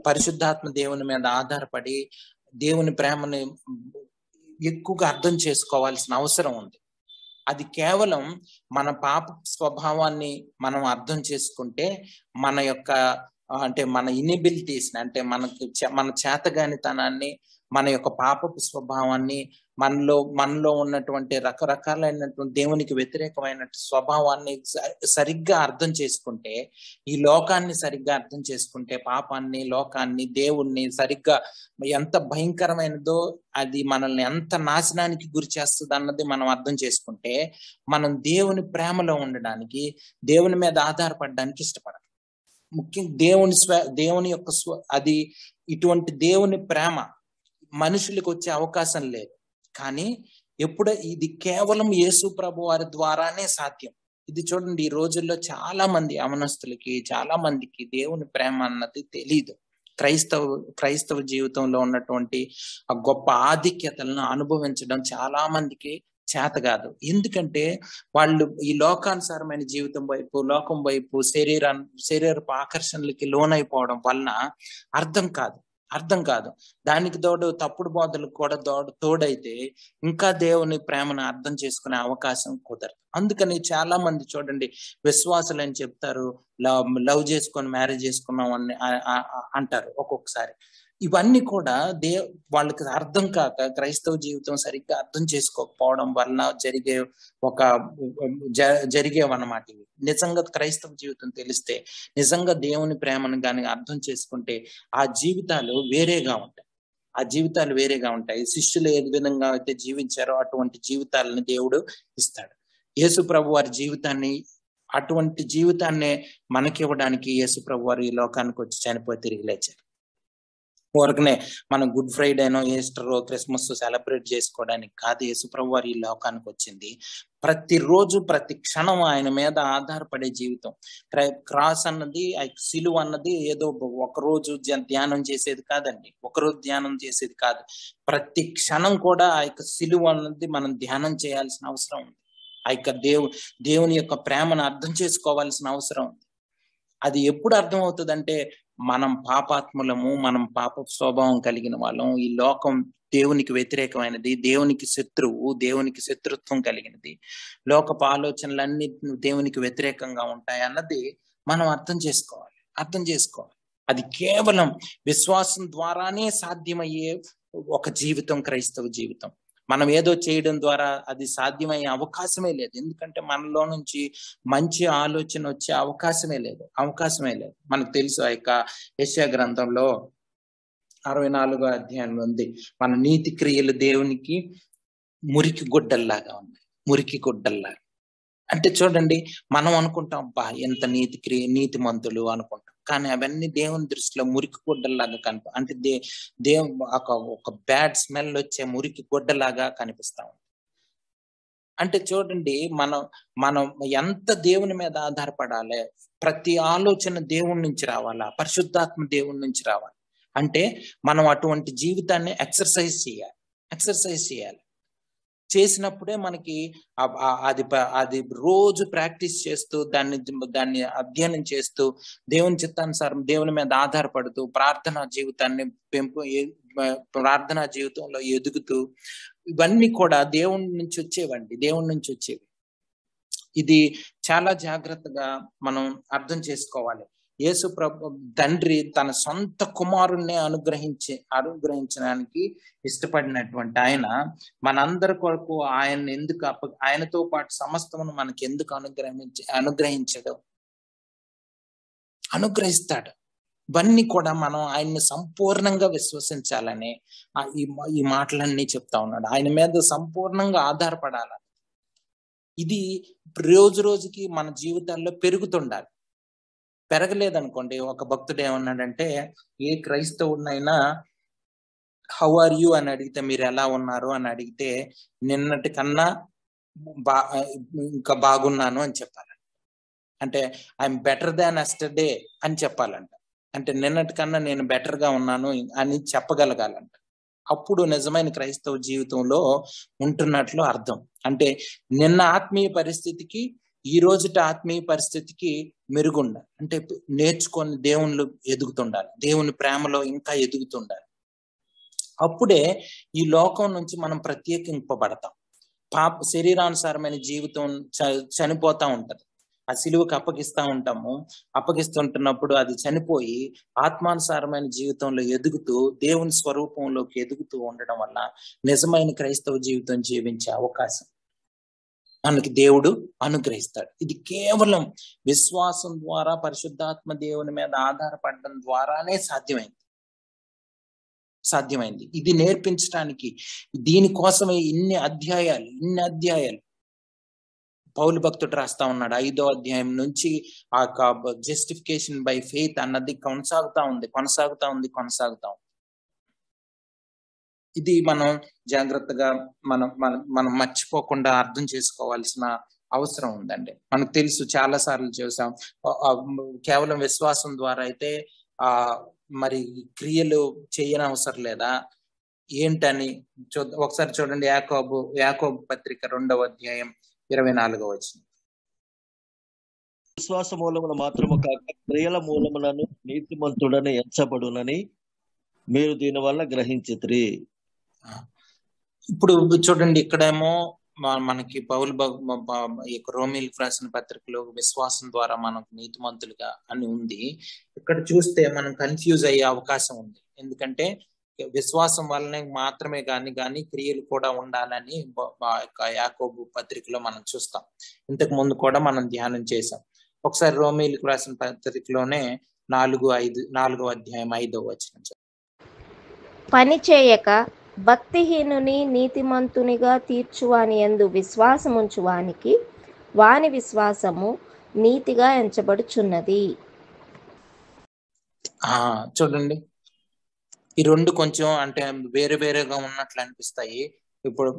పరిశుద్ధాత్మ దేవుని మీద ఆధారపడి దేవుని ప్రేమని ఎక్కువగా అర్థం చేసుకోవాల్సిన అవసరం ఉంది. అది కేవలం మన పాప స్వభావాన్ని మనం అర్థం చేసుకుంటే మన యొక్క మన ఇనిబిలిటీస్ అంటే మన చేతగానితనాన్ని, మన యొక్క పాపపు స్వభావాన్ని, మనలో ఉన్నటువంటి రకరకాలైనటువంటి దేవునికి వ్యతిరేకమైన స్వభావాన్ని సరిగ్గా అర్థం చేసుకుంటే, ఈ లోకాన్ని సరిగ్గా అర్థం చేసుకుంటే, పాపాన్ని, లోకాన్ని, దేవుణ్ణి సరిగ్గా ఎంత భయంకరమైనదో, అది మనల్ని ఎంత నాశనానికి గురి చేస్తుంది అన్నది మనం అర్థం చేసుకుంటే, మనం దేవుని ప్రేమలో ఉండడానికి, దేవుని మీద ఆధారపడడానికి ఇష్టపడాలి. ముఖ్యంగా దేవుని యొక్క అది ఇటువంటి దేవుని ప్రేమ మనుషులకు వచ్చే అవకాశం లేదు. కానీ ఇది కేవలం యేసు ప్రభు వారి ద్వారానే సాధ్యం. ఇది చూడండి, ఈ రోజుల్లో చాలా మంది యవనస్తులకి, చాలా మందికి దేవుని ప్రేమ అన్నది తెలీదు. క్రైస్తవ జీవితంలో ఉన్నటువంటి ఆ గొప్ప ఆధిక్యతలను అనుభవించడం చాలా మందికి చేత కాదు. ఎందుకంటే వాళ్ళు ఈ లోకానుసారమైన జీవితం వైపు, లోకం వైపు, శరీరపు ఆకర్షణలకి లోనైపోవడం వలన అర్థం కాదు. దానికి తప్పుడు బోధలకు కూడా తోడైతే ఇంకా దేవుని ప్రేమను అర్థం చేసుకునే అవకాశం కుదరదు. అందుకని చాలా మంది చూడండి, విశ్వాసులు అని చెప్తారు, లవ్ చేసుకొని మ్యారేజ్ చేసుకున్నాం అని అంటారు ఒక్కొక్కసారి. ఇవన్నీ కూడా వాళ్ళకి అర్థం కాక, క్రైస్తవ జీవితం సరిగ్గా అర్థం చేసుకోకపోవడం వలన జరిగేవన్నమాట ఇవి. నిజంగా క్రైస్తవ జీవితం తెలిస్తే, నిజంగా దేవుని ప్రేమను కానీ అర్థం చేసుకుంటే ఆ జీవితాలు వేరేగా ఉంటాయి. శిష్యులు ఏ విధంగా అయితే జీవించారో అటువంటి జీవితాలను దేవుడు ఇస్తాడు. యేసు ప్రభు వారి జీవితాన్ని, అటువంటి జీవితాన్నే మనకి ఇవ్వడానికి యేసు ప్రభు వారు ఈ లోకానికి వచ్చి చనిపోయి తిరిగి లేచారు. ఊరకనే మనం గుడ్ ఫ్రైడేనో, ఈస్టర్, క్రిస్మస్ సెలబ్రేట్ చేసుకోవడానికి కాదు యేసుప్రభు వారు ఈ లోకానికి వచ్చింది. ప్రతిరోజు, ప్రతి క్షణం ఆయన మీద ఆధారపడే జీవితం. క్రాస్ అన్నది, సిలువ అన్నది ఏదో ఒకరోజు ధ్యానం చేసేది కాదండి, ఒకరోజు ధ్యానం చేసేది కాదు. ప్రతి క్షణం కూడా ఆ యొక్క సిలువ అన్నది మనం ధ్యానం చేయాల్సిన అవసరం ఉంది. ఆ యొక్క దేవుని యొక్క ప్రేమను అర్థం చేసుకోవాల్సిన అవసరం ఉంది. అది ఎప్పుడు అర్థం అవుతుందంటే, మనం పాపాత్ములము, మనం పాప స్వభావం కలిగిన వాళ్ళం, ఈ లోకం దేవునికి వ్యతిరేకమైనది, దేవునికి శత్రువు, దేవునికి శత్రుత్వం కలిగినది, లోకపు ఆలోచనలన్నీ దేవునికి వ్యతిరేకంగా ఉంటాయి అన్నది మనం అర్థం చేసుకోవాలి. అది కేవలం విశ్వాసం ద్వారానే సాధ్యమయ్యే ఒక జీవితం క్రైస్తవ జీవితం. మనం ఏదో చేయడం ద్వారా అది సాధ్యమయ్యే అవకాశమే లేదు. ఎందుకంటే మనలో నుంచి మంచి ఆలోచన వచ్చే అవకాశమే లేదు. మనకు తెలుసు, ఆ యొక్క యెషయా గ్రంథంలో 64వ అధ్యాయంలో ఉంది, మన నీతి క్రియలు దేవునికి మురికి గుడ్డల్లాగా ఉన్నాయి. అంటే చూడండి, మనం అనుకుంటాం, ఎంత నీతిమంతులు అనుకుంటాం, కానీ అవన్నీ దేవుని దృష్టిలో మురికి గుడ్డల్లాగా అంటే ఒక బ్యాడ్ స్మెల్ వచ్చే మురికి గుడ్డలాగా కనిపిస్తా ఉంది. అంటే చూడండి, మనం ఎంత దేవుని మీద ఆధారపడాలి. ప్రతి ఆలోచన దేవుని నుంచి రావాలా, పరిశుద్ధాత్మ దేవుని నుంచి రావాలి. అంటే మనం అటువంటి జీవితాన్ని ఎక్సర్సైజ్ చేయాలి. చేసినప్పుడే మనకి అది రోజు ప్రాక్టీస్ చేస్తూ దాన్ని అధ్యయనం చేస్తూ దేవుని చిత్తానుసారం దేవుని మీద ఆధారపడుతూ ప్రార్థనా జీవితంలో ఎదుగుతూ, ఇవన్నీ కూడా దేవుని నుంచి వచ్చేవి. ఇది చాలా జాగ్రత్తగా మనం అర్థం చేసుకోవాలి. యేసు ప్రభు తండ్రి తన సొంత కుమారుణ్ణి అనుగ్రహించడానికి ఇష్టపడినటువంటి ఆయన మనందరి కొరకు ఆయనతో పాటు సమస్తమును మనకి ఎందుకు అనుగ్రహిస్తాడు. ఇవన్నీ కూడా మనం ఆయన్ని సంపూర్ణంగా విశ్వసించాలని ఈ మాటలన్నీ చెప్తా ఉన్నాడు. ఆయన మీద సంపూర్ణంగా ఆధారపడాలి. ఇది రోజు రోజుకి మన జీవితాల్లో పెరుగుతుండాలి. పెరగలేదనుకోండి, ఒక భక్తుడు ఏమన్నాడంటే, ఏ క్రైస్తవునైనా హౌ ఆర్ యూ అని అడిగితే, మీరు ఎలా ఉన్నారు అని అడిగితే, నిన్నటి కన్నా ఇంకా బాగున్నాను అని చెప్పాలి. అంటే ఐఎమ్ బెటర్ దాన్ ఎస్టర్డే అని చెప్పాలంట. అంటే నిన్నటి కన్నా నేను బెటర్ గా ఉన్నాను అని చెప్పగలగాలంట. అప్పుడు నిజమైన క్రైస్తవ జీవితంలో ఉంటున్నట్లు అర్థం. అంటే నిన్న ఆత్మీయ పరిస్థితికి ఈ రోజుటి ఆత్మీయ పరిస్థితికి మెరుగుండాలి. అంటే నేర్చుకొని దేవుళ్ళు ఎదుగుతుండాలి, దేవుని ప్రేమలో ఇంకా ఎదుగుతుండాలి. అప్పుడే ఈ లోకం నుంచి మనం ప్రత్యేకింపబడతాం. శరీరానుసారమైన జీవితం చనిపోతా ఉంటది. ఆ సిలువకు అప్పగిస్తుంటున్నప్పుడు అది చనిపోయి ఆత్మానుసారమైన జీవితంలో ఎదుగుతూ దేవుని స్వరూపంలోకి ఎదుగుతూ ఉండడం వల్ల నిజమైన క్రైస్తవ జీవితం జీవించే అవకాశం మనకి దేవుడు అనుగ్రహిస్తాడు. ఇది కేవలం విశ్వాసం ద్వారా పరిశుద్ధాత్మ దేవుని మీద ఆధారపడడం ద్వారానే సాధ్యమైంది. ఇది నేర్పించడానికి దీనికోసమే ఇన్ని అధ్యాయాలు పౌలు భక్తుడు రాస్తా ఉన్నాడు. 5వ అధ్యాయం నుంచి ఆ జస్టిఫికేషన్ బై ఫెయిత్ అన్నది కొనసాగుతా ఉంది. ఇది మనం జాగ్రత్తగా మనం మర్చిపోకుండా అర్థం చేసుకోవాల్సిన అవసరం ఉందండి. మనకు తెలుసు, చాలా సార్లు చూసాం, కేవలం విశ్వాసం ద్వారా అయితే మరి క్రియలు చేయనవసరం లేదా ఏంటని ఒకసారి చూడండి. యాకోబు పత్రిక 2వ అధ్యాయం 24వ వచనం. విశ్వాస మూలమున మాత్రము కాక క్రియల మూలములను నీతిమంతుడని ఎంచబడునని మీరు దీని వల్ల గ్రహించితిరి. ఇప్పుడు చూడండి, ఇక్కడేమో మనకి పౌలు రోమీలకు రాసిన పత్రికలో విశ్వాసం ద్వారా మనకు నీతిమంతులుగా అని ఉంది. ఇక్కడ చూస్తే మనం కన్ఫ్యూజ్ అయ్యే అవకాశం ఉంది. ఎందుకంటే విశ్వాసం వల్లనే మాత్రమే కానీ క్రియలు కూడా ఉండాలని యాకోబు పత్రికలో మనం చూస్తాం. ఇంతకు ముందు కూడా మనం ధ్యానం చేసాం. ఒకసారి రోమీలకు రాసిన పత్రికలోనే 4వ అధ్యాయం 5వ వచనం. పని చేయక భక్తిహీనుని నీతిమంతునిగా తీర్చువాని యందు విశ్వాసముంచువానికి వాని విశ్వాసము నీతిగా ఎంచబడుచున్నది. చూడండి, ఈ రెండు కొంచెం అంటే వేరుగా ఉన్నట్లు అనిపిస్తాయి. ఇప్పుడు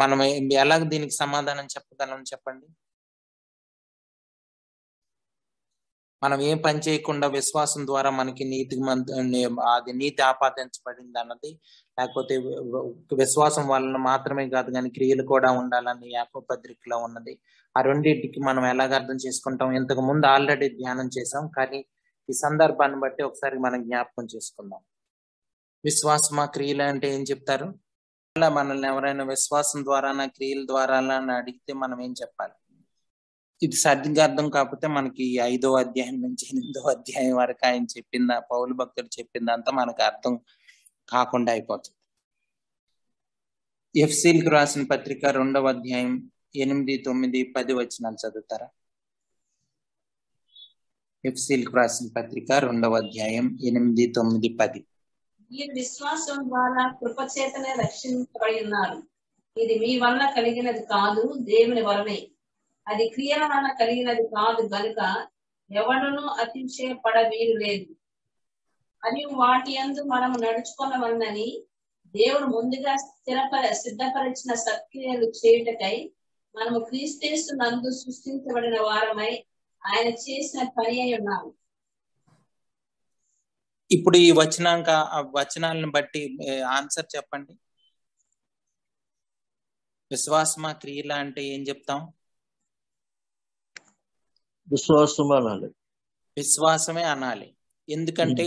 మనం ఎలాగ దీనికి సమాధానం చెప్పగలం చెప్పండి? మనం ఏం పని చేయకుండా విశ్వాసం ద్వారా మనకి నీతి ఆపాదించబడింది అన్నది, లేకపోతే విశ్వాసం వలన మాత్రమే కాదు కానీ క్రియలు కూడా ఉండాలని యాకోబు పత్రికలో ఉన్నది. ఆ రెండింటికి మనం ఎలాగ అర్థం చేసుకుంటాం? ఇంతకు ముందు ఆల్రెడీ ధ్యానం చేసాం, కానీ ఈ సందర్భాన్ని బట్టి ఒకసారి మనం జ్ఞాపకం చేసుకుందాం. విశ్వాసమా క్రియలు అంటే ఏం చెప్తారు? మనల్ని ఎవరైనా విశ్వాసం ద్వారా క్రియల ద్వారా అని అడిగితే మనం ఏం చెప్పాలి? ఇది సరిగ్గా అర్థం కాకపోతే మనకి 5వ అధ్యాయం నుంచి 8వ అధ్యాయం వరకు ఆయన చెప్పిందా, పౌలు భక్తుడు చెప్పిందంతా మనకు అర్థం కాకుండా అయిపోతుంది. ఎఫ్సీలకు రాసిన పత్రిక 2వ అధ్యాయం 8, 9, 10 వచనాలు చదువుతారా? ఎఫ్సీలకు రాసిన పత్రిక 2వ అధ్యాయం 8, 9, 10. మీరు విశ్వాసం ద్వారా కృపచేతనే రక్షించబడి ఉన్నారు. ఇది మీ వల్ల కలిగినది కాదు, దేవుని వలనే. అది క్రియల వల్ల కలిగినది కాదు గనుక ఎవడును అతిశయపడ వీలు లేదు. అని వాటి యందు మనము నడుచుకొనవలనని దేవుడు ముందుగా సిద్ధపరిచిన సత్క్రియలు చేయుటకై మనము క్రీస్తు నందు సృష్టించబడిన వారమై ఆయన చేసిన పని అయి ఉన్నాము. ఇప్పుడు ఈ వచనాలను బట్టి ఆన్సర్ చెప్పండి. విశ్వాసమా క్రియలా అంటే ఏం చెప్తాం? విశ్వాసం అనాలి. విశ్వాసమే అనాలి. ఎందుకంటే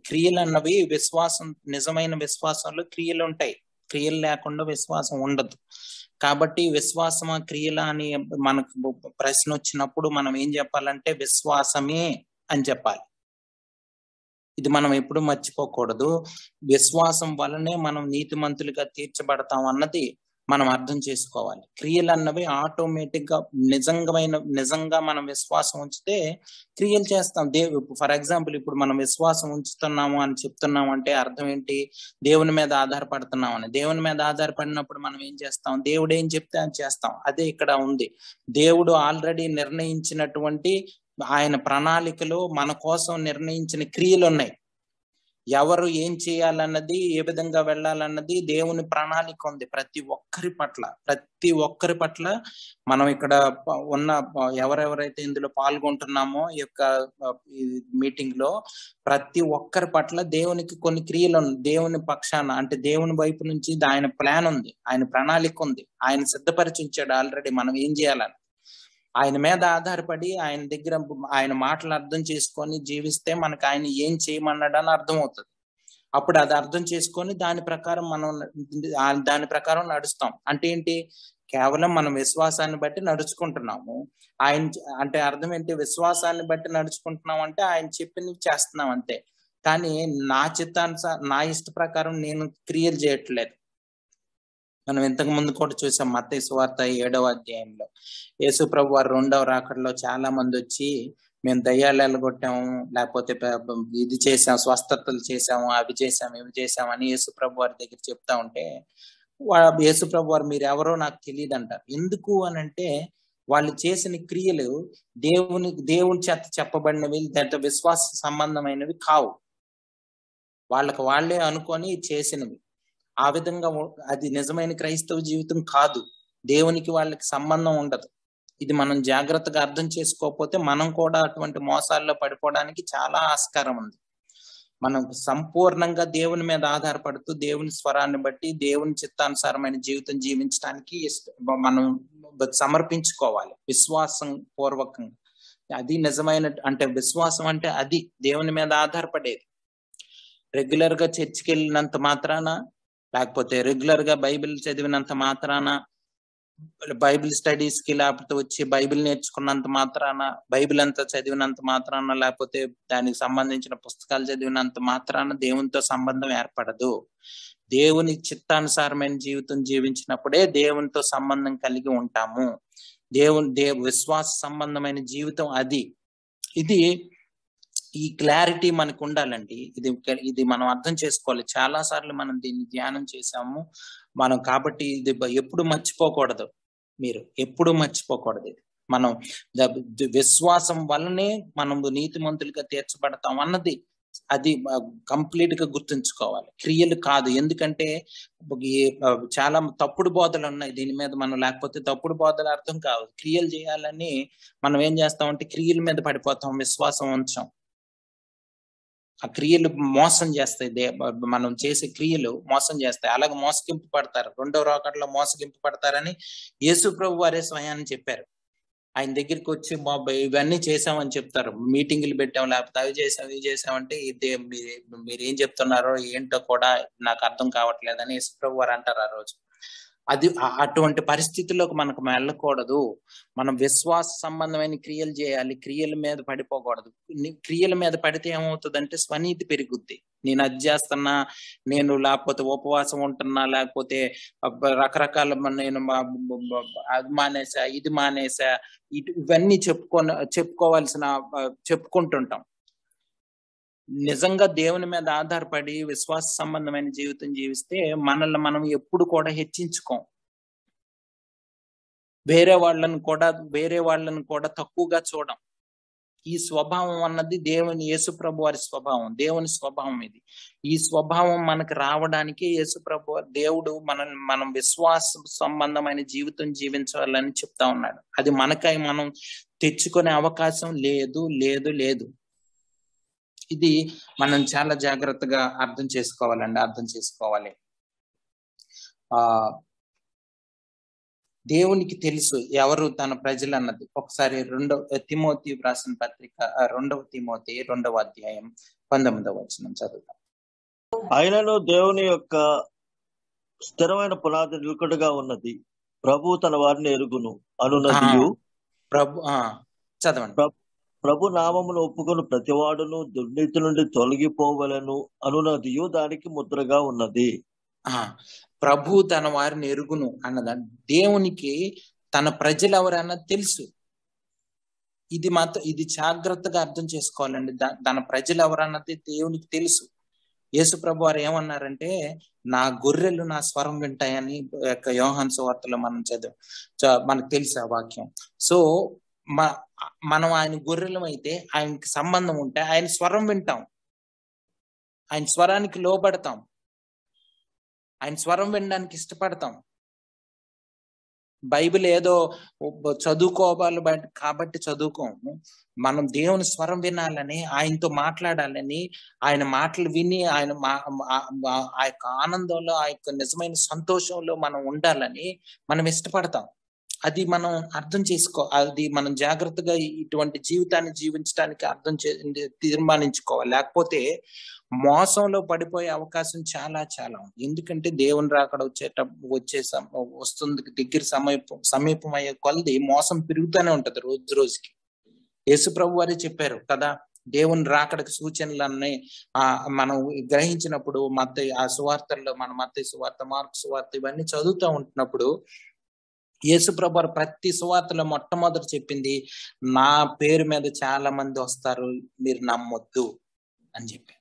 క్రియలు అన్నవి విశ్వాసం, నిజమైన విశ్వాసంలో క్రియలు ఉంటాయి. క్రియలు లేకుండా విశ్వాసం ఉండదు. కాబట్టి విశ్వాసమా క్రియలా అని మనకు ప్రశ్న వచ్చినప్పుడు మనం ఏం చెప్పాలంటే విశ్వాసమే అని చెప్పాలి. ఇది మనం ఎప్పుడు మర్చిపోకూడదు. విశ్వాసం వలనే మనం నీతిమంతులుగా తీర్చబడతాం అన్నది మనం అర్థం చేసుకోవాలి. క్రియలు అన్నవి ఆటోమేటిక్ గా నిజంగా మనం విశ్వాసం ఉంచితే క్రియలు చేస్తాం. ఫర్ ఎగ్జాంపుల్ ఇప్పుడు మనం విశ్వాసం ఉంచుతున్నాము అని చెప్తున్నాము అంటే అర్థం ఏంటి? దేవుని మీద ఆధారపడుతున్నాం అని. దేవుని మీద ఆధారపడినప్పుడు మనం ఏం చేస్తాం? దేవుడు ఏం చెప్తే అది చేస్తాం. అదే ఇక్కడ ఉంది. దేవుడు ఆల్రెడీ నిర్ణయించినటువంటి ఆయన ప్రణాళికలో మన కోసం నిర్ణయించిన క్రియలు ఉన్నాయి. ఎవరు ఏం చేయాలన్నది, ఏ విధంగా వెళ్ళాలన్నది దేవుని ప్రణాళిక ఉంది ప్రతి ఒక్కరి పట్ల. మనం ఇక్కడ ఉన్న ఎవరెవరైతే ఇందులో పాల్గొంటున్నామో ఈ యొక్క మీటింగ్ లో ప్రతి ఒక్కరి పట్ల దేవునికి కొన్ని క్రియలు ఉన్నాయి. దేవుని పక్షాన అంటే దేవుని వైపు నుంచి ఆయన ప్లాన్ ఉంది, ఆయన ప్రణాళిక ఉంది, ఆయన సిద్ధపరిచి ఉంచాడు ఆల్రెడీ మనం ఏం చేయాలని. ఆయన మీద ఆధారపడి ఆయన దగ్గర ఆయన మాటలు అర్థం చేసుకొని జీవిస్తే మనకు ఆయన ఏం చేయమన్నాడని అర్థం అవుతుంది. అప్పుడు అది అర్థం చేసుకొని దాని ప్రకారం నడుస్తాం. అంటే ఏంటి? కేవలం మనం విశ్వాసాన్ని బట్టి నడుచుకుంటున్నాము. ఆయన అంటే అర్థం ఏంటి? విశ్వాసాన్ని బట్టి నడుచుకుంటున్నాం అంటే ఆయన చెప్పినవి చేస్తున్నాం అంతే. కానీ నా ఇష్ట ప్రకారం నేను క్రియలు చేయట్లేదు. మనం ఇంతకు ముందు కూడా చూసాం మత్తయి సువార్త 7వ అధ్యాయంలో యేసు ప్రభు వారు 2వ రాకడలో చాలా మంది వచ్చి మేము దయ్యాలు ఎల్లగొట్టాము, లేకపోతే ఇది చేసాం, స్వస్థతలు చేసాము, అవి చేసాము, ఇవి చేసాము అని యేసు ప్రభు వారి దగ్గర చెప్తా ఉంటే యేసు ప్రభు వారు మీరు ఎవరో నాకు తెలియదు అంటారు. ఎందుకు అని అంటే వాళ్ళు చేసిన క్రియలు దేవుని చేత చెప్పబడినవి, దాంతో విశ్వాస సంబంధమైనవి కావు. వాళ్ళే అనుకొని చేసినవి. ఆ విధంగా అది నిజమైన క్రైస్తవ జీవితం కాదు. దేవునికి వాళ్ళకి సంబంధం ఉండదు. ఇది మనం జాగ్రత్తగా అర్థం చేసుకోకపోతే మనం కూడా అటువంటి మోసాల్లో పడిపోవడానికి చాలా ఆస్కారం ఉంది. మనం సంపూర్ణంగా దేవుని మీద ఆధారపడుతూ దేవుని స్వరాన్ని బట్టి దేవుని చిత్తానుసారమైన జీవితం జీవించడానికి మనం సమర్పించుకోవాలి విశ్వాసం పూర్వకంగా. అది నిజమైన అంటే విశ్వాసం అంటే అది దేవుని మీద ఆధారపడేది. రెగ్యులర్ గా చర్చికి వెళ్ళినంత మాత్రాన, లేకపోతే రెగ్యులర్ గా బైబిల్ చదివినంత మాత్రాన, బైబిల్ స్టడీస్ కి లేకపోతే వచ్చి బైబిల్ నేర్చుకున్నంత మాత్రాన, బైబిల్ అంతా చదివినంత మాత్రాన, లేకపోతే దానికి సంబంధించిన పుస్తకాలు చదివినంత మాత్రాన దేవునితో సంబంధం ఏర్పడదు. దేవుని చిత్తానుసారమైన జీవితం జీవించినప్పుడే దేవునితో సంబంధం కలిగి ఉంటాము. విశ్వాస సంబంధమైన జీవితం అది. ఈ క్లారిటీ మనకు ఉండాలండి. ఇది మనం అర్థం చేసుకోవాలి. చాలా సార్లు మనం దీన్ని ధ్యానం చేసాము మనం. కాబట్టి ఇది ఎప్పుడు మర్చిపోకూడదు. మీరు ఎప్పుడు మర్చిపోకూడదు. ఇది మనం విశ్వాసం వల్లనే మనం నీతిమంతులుగా తీర్చబడతాం అన్నది అది కంప్లీట్ గా గుర్తుంచుకోవాలి. క్రియలు కాదు. ఎందుకంటే చాలా తప్పుడు బోధలు ఉన్నాయి దీని మీద. మనం లేకపోతే తప్పుడు బోధలు అర్థం కావు. క్రియలు చేయాలని మనం ఏం చేస్తామంటే క్రియల మీద పడిపోతాం, విశ్వాసం ఉంచాం. ఆ క్రియలు మోసం చేస్తాయి. మనం చేసే క్రియలు మోసం చేస్తాయి. అలాగే మోసగింపు పడతారు. 2వ రాకడలో మోసగింపు పడతారని యేసు ప్రభు వారే స్వయాన్ని చెప్పారు. ఆయన దగ్గరికి వచ్చి ఇవన్నీ చేసామని చెప్తారు. మీటింగులు పెట్టాం, లేకపోతే అవి చేసాం, ఇవి చేసామంటే ఇదే మీరు ఏం చెప్తున్నారో ఏంటో కూడా నాకు అర్థం కావట్లేదని యేసు ప్రభు వారు అంటారు ఆ రోజు. అటువంటి పరిస్థితుల్లోకి మనకు వెళ్ళకూడదు. మనం విశ్వాస సంబంధమైన క్రియలు చేయాలి. క్రియల మీద పడిపోకూడదు. క్రియల మీద పడితే ఏమవుతుందంటే స్వనీతి పెరుగుద్ది. నేను అది చేస్తున్నా, నేను లేకపోతే ఉపవాసం ఉంటున్నా, లేకపోతే రకరకాల నేను అది మానేసా, ఇది మానేసా, ఇవన్నీ చెప్పుకుంటుంటాం. నిజంగా దేవుని మీద ఆధారపడి విశ్వాస సంబంధమైన జీవితం జీవిస్తే మనల్ని మనం ఎప్పుడు కూడా హెచ్చించుకోం. వేరే వాళ్ళని కూడా తక్కువగా చూడం. ఈ స్వభావం అన్నది దేవుని యేసుప్రభు వారి స్వభావం, దేవుని స్వభావం ఇది. ఈ స్వభావం మనకు రావడానికి యేసుప్రభు దేవుడు మనం విశ్వాస సంబంధమైన జీవితం జీవించాలని చెప్తా ఉన్నాడు. అది మనకై మనం తెచ్చుకునే అవకాశం లేదు లేదు లేదు. ఇది మనం చాలా జాగ్రత్తగా అర్థం చేసుకోవాలి. దేవునికి తెలుసు ఎవరు తన ప్రజలు అన్నది. ఒకసారి 2వ తిమోతి రాసిన పత్రిక 2వ తిమోతి 2వ అధ్యాయం 19వ వచనం చదువుతాం. ఆయనను దేవుని యొక్క స్థిరమైన పునాది నిలకడగా ఉన్నది, ప్రభు తన వారిని ఎరుగును అనునదియు. చదవండి. ప్రభు నామమును ఒప్పుకొని ప్రతివాడును దుర్నీతి నుండి తొలగిపోవలను అనునదియు దానికి ముద్రగా ఉన్నది. ప్రభు తన వారిని ఎరుగును అన్నదా, దేవునికి తన ప్రజలు ఎవరన్నది తెలుసు. ఇది జాగ్రత్తగా అర్థం చేసుకోవాలండి. తన ప్రజలు ఎవరన్నది దేవునికి తెలుసు. యేసు ప్రభు వారు ఏమన్నారంటే, నా గొర్రెలు నా స్వరం వింటాయని యోహాను సువార్తలో మనం మనకు తెలుసు ఆ వాక్యం. సో మనం ఆయన గొర్రెలం అయితే, ఆయనకి సంబంధం ఉంటే ఆయన స్వరం వింటాం, ఆయన స్వరానికి లోబడతాం, ఆయన స్వరం వినడానికి ఇష్టపడతాం. బైబిల్ ఏదో చదువుకోవాలి కాబట్టి చదువుకోము. మనం దేవుని స్వరం వినాలని, ఆయనతో మాట్లాడాలని, ఆయన మాటలు విని ఆయన ఆ యొక్క ఆనందంలో, ఆ యొక్క నిజమైన సంతోషంలో మనం ఉండాలని మనం ఇష్టపడతాం. అది మనం అర్థం అది మనం జాగ్రత్తగా ఇటువంటి జీవితాన్ని జీవించడానికి తీర్మానించుకోవాలి. లేకపోతే మోసంలో పడిపోయే అవకాశం చాలా చాలా ఉంది. ఎందుకంటే దేవుని రాకడ వస్తుంది, దగ్గర సమీపం అయ్యే కొలది మోసం పెరుగుతూనే ఉంటది రోజు రోజుకి. యేసు ప్రభు వారే చెప్పారు కదా, దేవుని రాకడకి సూచనలన్నీ మనం గ్రహించినప్పుడు ఆ సువార్తల్లో, మన మత్తయి సువార్త, మార్కు సువార్త ఇవన్నీ చదువుతూ ఉంటున్నప్పుడు యేసు ప్రభు ప్రతి సువార్తలో మొట్టమొదటి చెప్పింది, నా పేరు మీద చాలా మంది వస్తారు, మీరు నమ్మొద్దు అని చెప్పారు.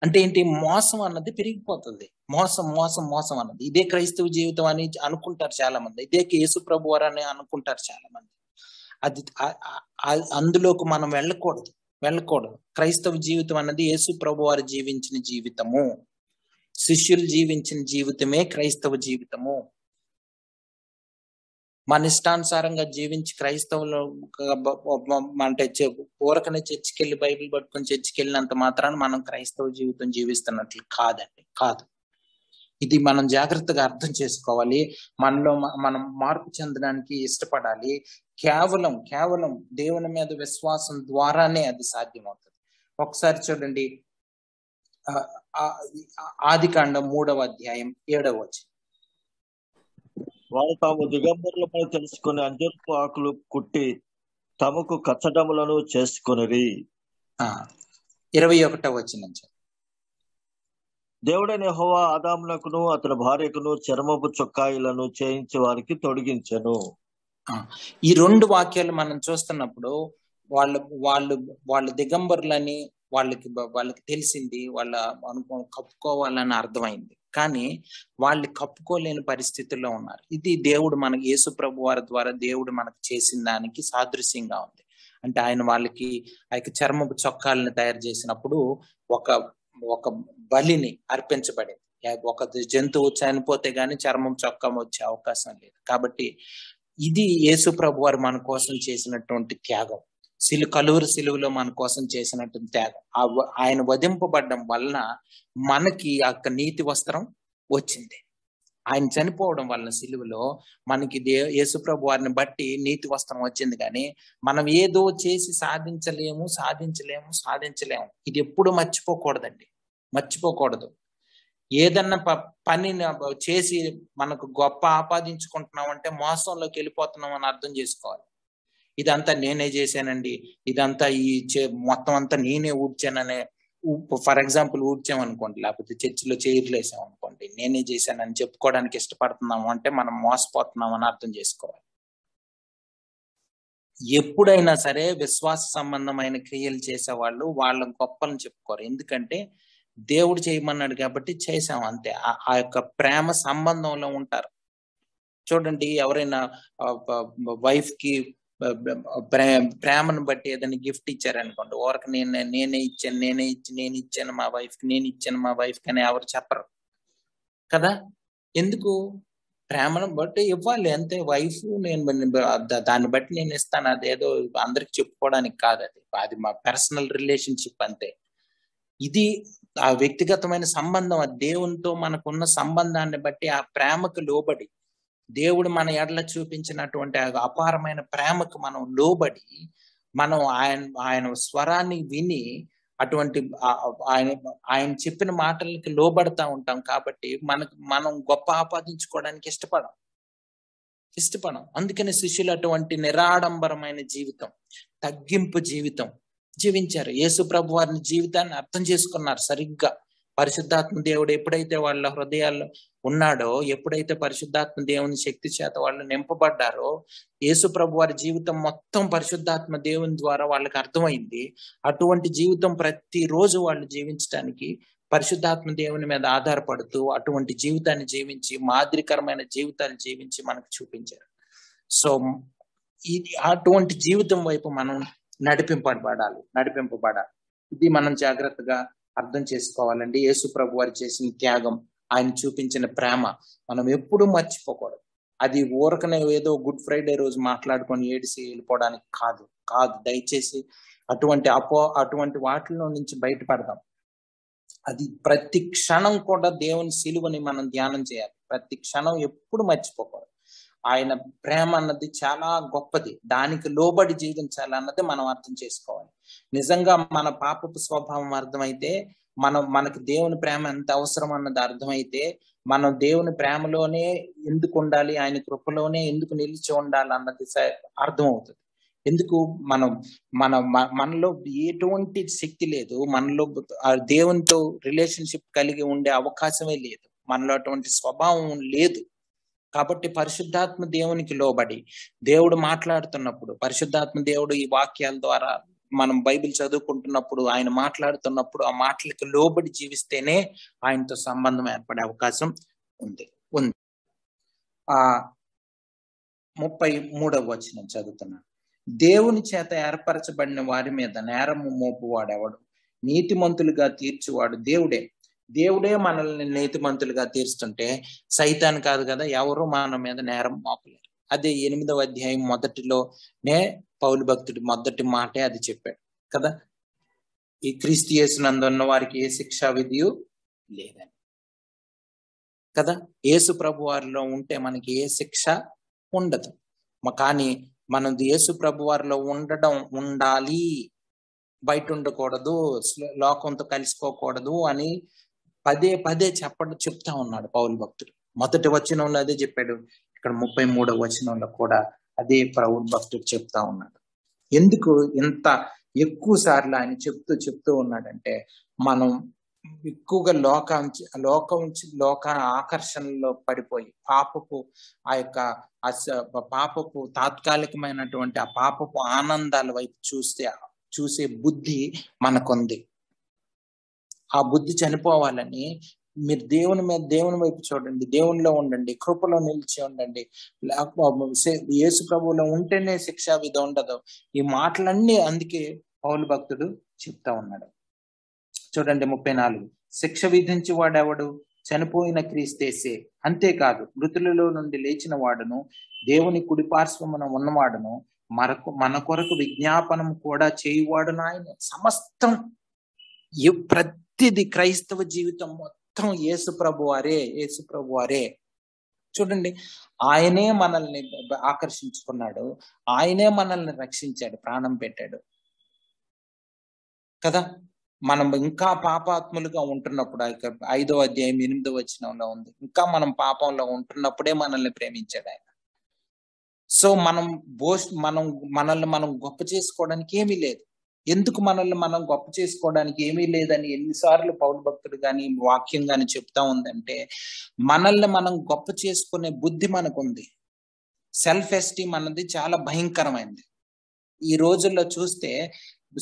అంటే ఏంటి? మోసం అన్నది పెరిగిపోతుంది. మోసం అన్నది ఇదే క్రైస్తవ జీవితం అని అనుకుంటారు చాలా మంది, ఇదే యేసు ప్రభు వారు అని అనుకుంటారు చాలా మంది. అందులోకి మనం వెళ్ళకూడదు. క్రైస్తవ జీవితం అన్నది యేసు ప్రభు వారు జీవించిన జీవితము, శిష్యులు జీవించిన జీవితమే క్రైస్తవ జీవితము. మన ఇష్టానుసారంగా జీవించి క్రైస్తవులు అంటే ఊరకనే చర్చికి వెళ్ళి బైబిల్ పట్టుకొని చర్చికి వెళ్ళినంత మాత్రాన మనం క్రైస్తవ జీవితం జీవిస్తున్నట్లు కాదు. ఇది మనం జాగ్రత్తగా అర్థం చేసుకోవాలి. మనలో మనం మార్పు చెందడానికి ఇష్టపడాలి. కేవలం దేవుని మీద విశ్వాసం ద్వారానే అది సాధ్యమవుతుంది. ఒకసారి చూడండి, ఆదికాండం 3వ అధ్యాయం 7వ వచనం. వారు తాము దిగంబరులమని తెలుసుకుని అంజూరపు ఆకులు కుట్టి తమకు కచ్చడములను చేసుకొనిరి. 21వ వచనం. దేవుడైన యెహోవా ఆదామునకును అతని భార్యకును చర్మపు చొక్కాయిలను చేయించి వారికి తొడిగించెను. ఈ 2 వాక్యాలు మనం చూస్తున్నప్పుడు వాళ్ళు దిగంబరులని వాళ్ళకి తెలిసింది, వాళ్ళ కప్పుకోవాలని అర్థమైంది. కానీ వాళ్ళు కప్పుకోలేని పరిస్థితుల్లో ఉన్నారు. ఇది దేవుడు మనకి, యేసు ప్రభు వారి ద్వారా దేవుడు మనకు చేసిన దానికి సాదృశ్యంగా ఉంది. అంటే ఆయన వాళ్ళకి ఆ యొక్క చర్మపు చొక్కాలను తయారు చేసినప్పుడు ఒక బలిని అర్పించబడింది. ఒక జంతువు చనిపోతే గాని చర్మం చొక్కా వచ్చే అవకాశం లేదు. కాబట్టి ఇది యేసు ప్రభు వారు మన కోసం చేసినటువంటి త్యాగం. కలువరి సిలువలో మన కోసం చేసినటువంటి త్యాగం. ఆయన వధింపబడడం వలన మనకి ఆ నీతి వస్త్రం వచ్చింది. ఆయన చనిపోవడం వలన సిలువలో మనకి యేసు ప్రభు వారిని బట్టి నీతి వస్త్రం వచ్చింది. కానీ మనం ఏదో చేసి సాధించలేము. ఇది ఎప్పుడు మర్చిపోకూడదు. ఏదన్నా పని చేసి మనకు గొప్ప ఆపాదించుకుంటున్నాం అంటే మోసంలోకి వెళ్ళిపోతున్నాం అని అర్థం చేసుకోవాలి. ఇదంతా నేనే చేశానండి, ఇదంతా మొత్తం అంతా నేనే ఊడ్చాననే, ఫర్ ఎగ్జాంపుల్ ఊడ్చామనుకోండి, లేకపోతే చర్చిలో చైర్లు వేసామనుకోండి, నేనే చేశానని చెప్పుకోవడానికి ఇష్టపడుతున్నాము అంటే మనం మోసపోతున్నాం అని అర్థం చేసుకోవాలి. ఎప్పుడైనా సరే విశ్వాస సంబంధమైన క్రియలు చేసేవాళ్ళు వాళ్ళ గొప్పలను చెప్పుకోరు. ఎందుకంటే దేవుడు చేయమన్నాడు కాబట్టి చేసాం అంతే. ఆ యొక్క ప్రేమ సంబంధంలో ఉంటారు. చూడండి, ఎవరైనా వైఫ్ కి ప్రేమను బట్టి ఏదైనా గిఫ్ట్ ఇచ్చారనుకోండి, ఊరికి నేనే ఇచ్చాను మా వైఫ్కి, నేను ఇచ్చాను మా వైఫ్కి అని ఎవరు చెప్పరు కదా. ఎందుకు? ప్రేమను బట్టి ఇవ్వాలి అంతే. వైఫ్ నేను దాన్ని బట్టి నేను ఇస్తాను, అదేదో అందరికి చెప్పుకోవడానికి కాదు, అది మా పర్సనల్ రిలేషన్షిప్ అంతే. ఇది ఆ వ్యక్తిగతమైన సంబంధం, ఆ దేవునితో మనకున్న సంబంధాన్ని బట్టి ఆ ప్రేమకు లోబడి, దేవుడు మన ఎడల చూపించినటువంటి అపారమైన ప్రేమకు మనం లోబడి, మనం ఆయన స్వరాన్ని విని అటువంటి ఆయన చెప్పిన మాటలకి లోబడతా ఉంటాం. కాబట్టి మనం గొప్ప ఆపాదించుకోవడానికి ఇష్టపడం. అందుకని శిష్యులు అటువంటి నిరాడంబరమైన జీవితం, తగ్గింపు జీవితం జీవించారు. యేసు ప్రభు వారిని జీవితాన్ని అర్థం చేసుకున్నారు సరిగ్గా. పరిశుద్ధాత్మ దేవుడు ఎప్పుడైతే వాళ్ళ హృదయాల్లో ఉన్నాడో, ఎప్పుడైతే పరిశుద్ధాత్మ దేవుని శక్తి చేత వాళ్ళు నింపబడ్డారో, యేసు ప్రభు వారి జీవితం మొత్తం పరిశుద్ధాత్మ దేవుని ద్వారా వాళ్ళకి అర్థమైంది. అటువంటి జీవితం ప్రతిరోజు వాళ్ళు జీవించడానికి పరిశుద్ధాత్మ దేవుని మీద ఆధారపడుతూ అటువంటి జీవితాన్ని జీవించి, మాదిరికరమైన జీవితాన్ని జీవించి మనకు చూపించారు. సో అటువంటి జీవితం వైపు మనం నడిపింపబడాలి. ఇది మనం జాగ్రత్తగా అర్థం చేసుకోవాలండి. యేసు ప్రభు వారు చేసిన త్యాగం, ఆయన చూపించిన ప్రేమ మనం ఎప్పుడూ మర్చిపోకూడదు. అది ఊరకనే ఏదో గుడ్ ఫ్రైడే రోజు మాట్లాడుకొని ఏడిసి వెళ్ళిపోవడానికి కాదు. దయచేసి అటువంటి వాటిలో నుంచి బయటపడదాం. అది ప్రతి క్షణం కూడా దేవుని సిలువని మనం ధ్యానం చేయాలి. ప్రతి క్షణం ఎప్పుడు మర్చిపోకూడదు. ఆయన ప్రేమ అన్నది చాలా గొప్పది, దానికి లోబడి జీవించాలి అన్నది మనం అర్థం చేసుకోవాలి. నిజంగా మన పాపపు స్వభావం అర్థమైతే, మనకి దేవుని ప్రేమ ఎంత అవసరం అన్నది అర్థమైతే, మనం దేవుని ప్రేమలోనే ఎందుకు ఉండాలి, ఆయన కృపలోనే ఎందుకు నిలిచి ఉండాలి అన్నది అర్థమవుతుంది. ఎందుకు? మనలో ఎటువంటి శక్తి లేదు, మనలో దేవునితో రిలేషన్షిప్ కలిగి ఉండే అవకాశమే లేదు, మనలో అటువంటి స్వభావం లేదు. కాబట్టి పరిశుద్ధాత్మ దేవునికి లోబడి దేవుడు మాట్లాడుతున్నప్పుడు, పరిశుద్ధాత్మ దేవుడు ఈ వాక్యాల ద్వారా మనం బైబిల్ చదువుకుంటున్నప్పుడు, ఆయన మాట్లాడుతున్నప్పుడు ఆ మాటలకు లోబడి జీవిస్తేనే ఆయనతో సంబంధం ఏర్పడే అవకాశం ఉంది. 33వ వచనం చదువుతున్నాను. దేవుని చేత ఏర్పరచబడిన వారి మీద నేరము మోపువాడెవడు? నీతిమంతులుగా తీర్చువాడు దేవుడే మనల్ని నీతిమంతులుగా తీర్చుతుంటే సైతాన్ కాదు కదా, ఎవరు మన మీద నేరం మోపలేరు. అదే 8వ అధ్యాయం మొదటిలోనే పౌలు భక్తుడు మొదటి మాటే అది చెప్పాడు కదా, ఈ క్రీస్తు యేసునందు ఉన్న వారికి ఏ శిక్షా విధియు లేదని కదా. యేసు ప్రభు వారిలో ఉంటే మనకి ఏ శిక్ష ఉండదు. కానీ మనం యేసు ప్రభు వారిలో ఉండాలి, బయట ఉండకూడదు, లోకంతో కలిసిపోకూడదు అని పదే చెప్తా ఉన్నాడు పౌలు భక్తుడు. మొదటి వచనంలో అదే చెప్పాడు, ఇక్కడ 33వ వచనంలో కూడా అదే పౌలు భక్తుడు చెప్తా ఉన్నాడు. ఎందుకు ఇంత ఎక్కువ సార్లు ఆయన చెప్తూ ఉన్నాడంటే, మనం ఎక్కువగా లోక ఆకర్షణలో పడిపోయి పాపపు తాత్కాలికమైనటువంటి ఆ పాపపు ఆనందాల వైపు చూసే బుద్ధి మనకుంది. ఆ బుద్ధి చనిపోవాలని మీరు దేవుని వైపు చూడండి, దేవునిలో ఉండండి, కృపలో నిలిచి ఉండండి. యేసు ప్రభువులో ఉంటేనే శిక్షా విధి ఉండదు. ఈ మాటలన్నీ అందుకే పౌలు భక్తుడు చెప్తా ఉన్నాడు. చూడండి 34. శిక్ష విధించి వాడెవడు? చనిపోయిన క్రీస్తేసే. అంతేకాదు మృతులలో నుండి లేచిన వాడును, దేవుని కుడిపార్శ్వమున ఉన్నవాడును, మన కొరకు విజ్ఞాపనం కూడా చేయువాడును ఆయన. సమస్తం ప్రతిది క్రైస్తవ జీవితం మొత్తం యేసు ప్రభు వారే. చూడండి, ఆయనే మనల్ని ఆకర్షించుకున్నాడు, ఆయనే మనల్ని రక్షించాడు, ప్రాణం పెట్టాడు కదా. మనం ఇంకా పాపాత్ములుగా ఉంటున్నప్పుడు, 5వ అధ్యాయం 8వ వచనంలో ఉంది, ఇంకా మనం పాపంలో ఉంటున్నప్పుడే మనల్ని ప్రేమించాడు ఆయన. సో మనల్ని మనం గొప్ప చేసుకోవడానికి ఏమీ లేదు. ఎందుకు మనల్ని మనం గొప్ప చేసుకోవడానికి ఏమీ లేదని ఎన్నిసార్లు పౌలు భక్తుడు గాని వాక్యం గాని చెప్తా ఉందంటే, మనల్ని మనం గొప్ప చేసుకునే బుద్ధి మనకుంది. సెల్ఫ్ ఎస్టీమ్ అన్నది చాలా భయంకరమైనది. ఈ రోజుల్లో చూస్తే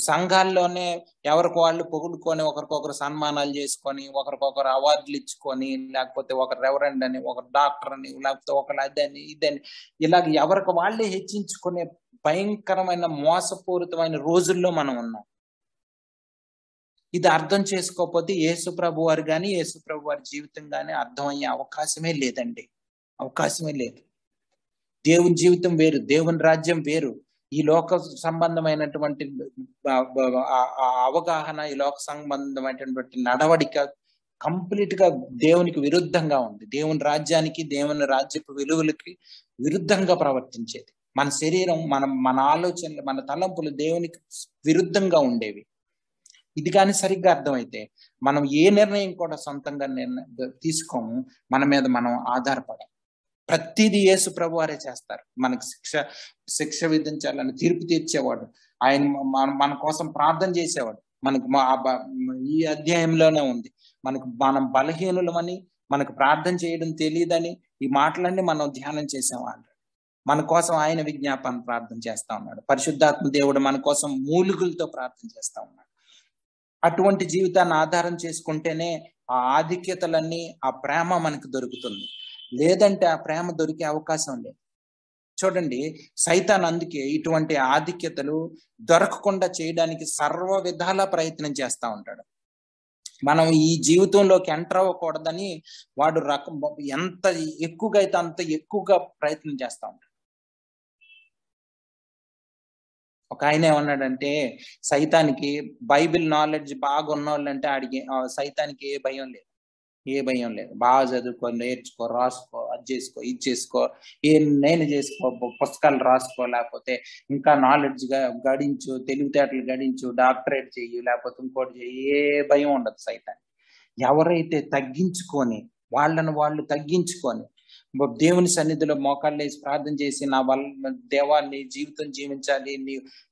సంఘాల్లోనే ఎవరికి వాళ్ళు పొగుడుకొని, ఒకరికొకరు సన్మానాలు చేసుకొని, ఒకరికొకరు అవార్డులు ఇచ్చుకొని, లేకపోతే ఒకరు రెవరెండ్ అని, ఒకరు డాక్టర్ అని, లేకపోతే ఒకరు అదని ఇదని, ఇలాగ ఎవరికి వాళ్ళే హెచ్చించుకునే భయంకరమైన మోసపూరితమైన రోజుల్లో మనం ఉన్నాం. ఇది అర్థం చేసుకోకపోతే యేసుప్రభు వారు కానీ యేసుప్రభు వారి జీవితం కానీ అర్థమయ్యే అవకాశమే లేదండి. అవకాశమే లేదు. దేవుని జీవితం వేరు, దేవుని రాజ్యం వేరు. ఈ లోక సంబంధమైనటువంటి అవగాహన, ఈ లోక సంబంధమైనటువంటి నడవడిక కంప్లీట్ గా దేవునికి విరుద్ధంగా ఉంది. దేవుని రాజ్యానికి, దేవుని రాజ్యపు విలువలకి విరుద్ధంగా ప్రవర్తించేది. మన శరీరం, మన ఆలోచనలు, మన తలంపులు దేవునికి విరుద్ధంగా ఉండేవి. ఇది కానీ సరిగ్గా అర్థమైతే మనం ఏ నిర్ణయం కూడా సొంతంగా తీసుకోము. మన మీద మనం ఆధారపడం. ప్రతిదీ యేసు ప్రభు వారే చేస్తారు. మనకు శిక్ష విధించాలని తీర్పు తీర్చేవాడు ఆయన. మన కోసం ప్రార్థన చేసేవాడు. మనకు ఈ అధ్యాయంలోనే ఉంది, మనం బలహీనులమని, మనకు ప్రార్థన చేయడం తెలియదని ఈ మాటలన్నీ మనం ధ్యానం చేసేవాడు. మన కోసం ఆయన విజ్ఞాపన ప్రార్థన చేస్తా ఉన్నాడు. పరిశుద్ధాత్మ దేవుడు మన కోసం మూలుగులతో ప్రార్థన చేస్తా ఉన్నాడు. అటువంటి జీవితాన్ని ఆధారం చేసుకుంటేనే ఆ ఆధిక్యతలన్నీ, ఆ ప్రేమ మనకు దొరుకుతుంది. లేదంటే ఆ ప్రేమ దొరికే అవకాశం లేదు. చూడండి, సైతాన్ అందుకే ఇటువంటి ఆధిక్యతలు దొరకకుండా చేయడానికి సర్వ విధాల ప్రయత్నం చేస్తా ఉంటాడు. మనం ఈ జీవితంలోకి ఎంటర్ అవ్వకూడదని వాడు ఎంత ఎక్కువగా అయితే అంత ఎక్కువగా ప్రయత్నం చేస్తా ఉంటాడు. ఒక ఆయన ఏమన్నాడంటే, సైతానికి బైబిల్ నాలెడ్జ్ బాగా ఉన్నోళ్ళంటే ఆడికి సైతానికి ఏ భయం లేదు. బాగా చదువుకో, నేర్చుకో, రాసుకో, అది చేసుకో, ఇది చేసుకో, నేను చేసుకో, పుస్తకాలు రాసుకో, లేకపోతే ఇంకా నాలెడ్జ్ గడించు, తెలివితేటలు గడించు, డాక్టరేట్ చెయ్యి, లేకపోతే ఇంకోటి చెయ్యి, ఏ భయం ఉండదు సైతానికి. ఎవరైతే తగ్గించుకొని, వాళ్ళు తగ్గించుకొని దేవుని సన్నిధిలో మోకాళ్ళు వేసి ప్రార్థన చేసి, నా వల్ల దేవాన్ని జీవితం జీవించాలి,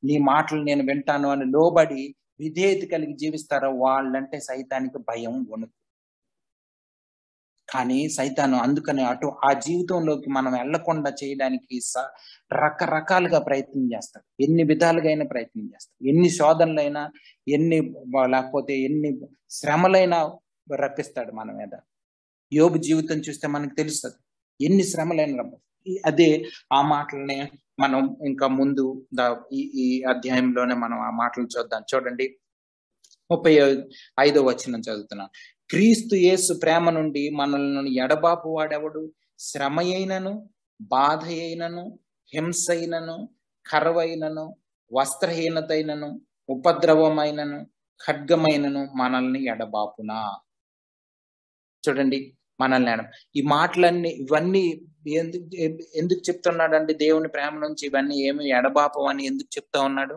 నీ మాటలు నేను వింటాను అని లోబడి విధేయత కలిగి జీవిస్తారో వాళ్ళంటే సైతానికి భయం, వణుకు. కానీ సైతాను అందుకని ఆ జీవితంలోకి మనం వెళ్లకుండా చేయడానికి రకరకాలుగా ప్రయత్నం చేస్తాడు. ఎన్ని విధాలుగా అయినా ప్రయత్నం చేస్తాడు. ఎన్ని శోధనలైనా, లేకపోతే ఎన్ని శ్రమలైనా రప్పిస్తాడు మన మీద. యోబు జీవితం చూస్తే మనకు తెలుస్తుంది, ఎన్ని శ్రమలైన. అదే ఆ మాటలనే మనం ఇంకా ముందు ఈ అధ్యాయంలోనే మనం ఆ మాటలు చూద్దాం. చూడండి, 35వ వచనం చదువుతున్నాను. క్రీస్తు యేసు ప్రేమ నుండి మనల్ని ఎడబాపు వాడెవడు? శ్రమ అయినను, బాధ అయినను, హింస అయినను, కరవైనను, వస్త్రహీనతైనను, ఉపద్రవమైనను, ఖడ్గమైనను మనల్ని ఎడబాపునా. చూడండి, మనల్ని ఈ మాటలన్నీ, ఇవన్నీ ఎందుకు చెప్తున్నాడండి? దేవుని ప్రేమ నుంచి ఇవన్నీ ఏమి ఎడబాపం అని ఎందుకు చెప్తా ఉన్నాడు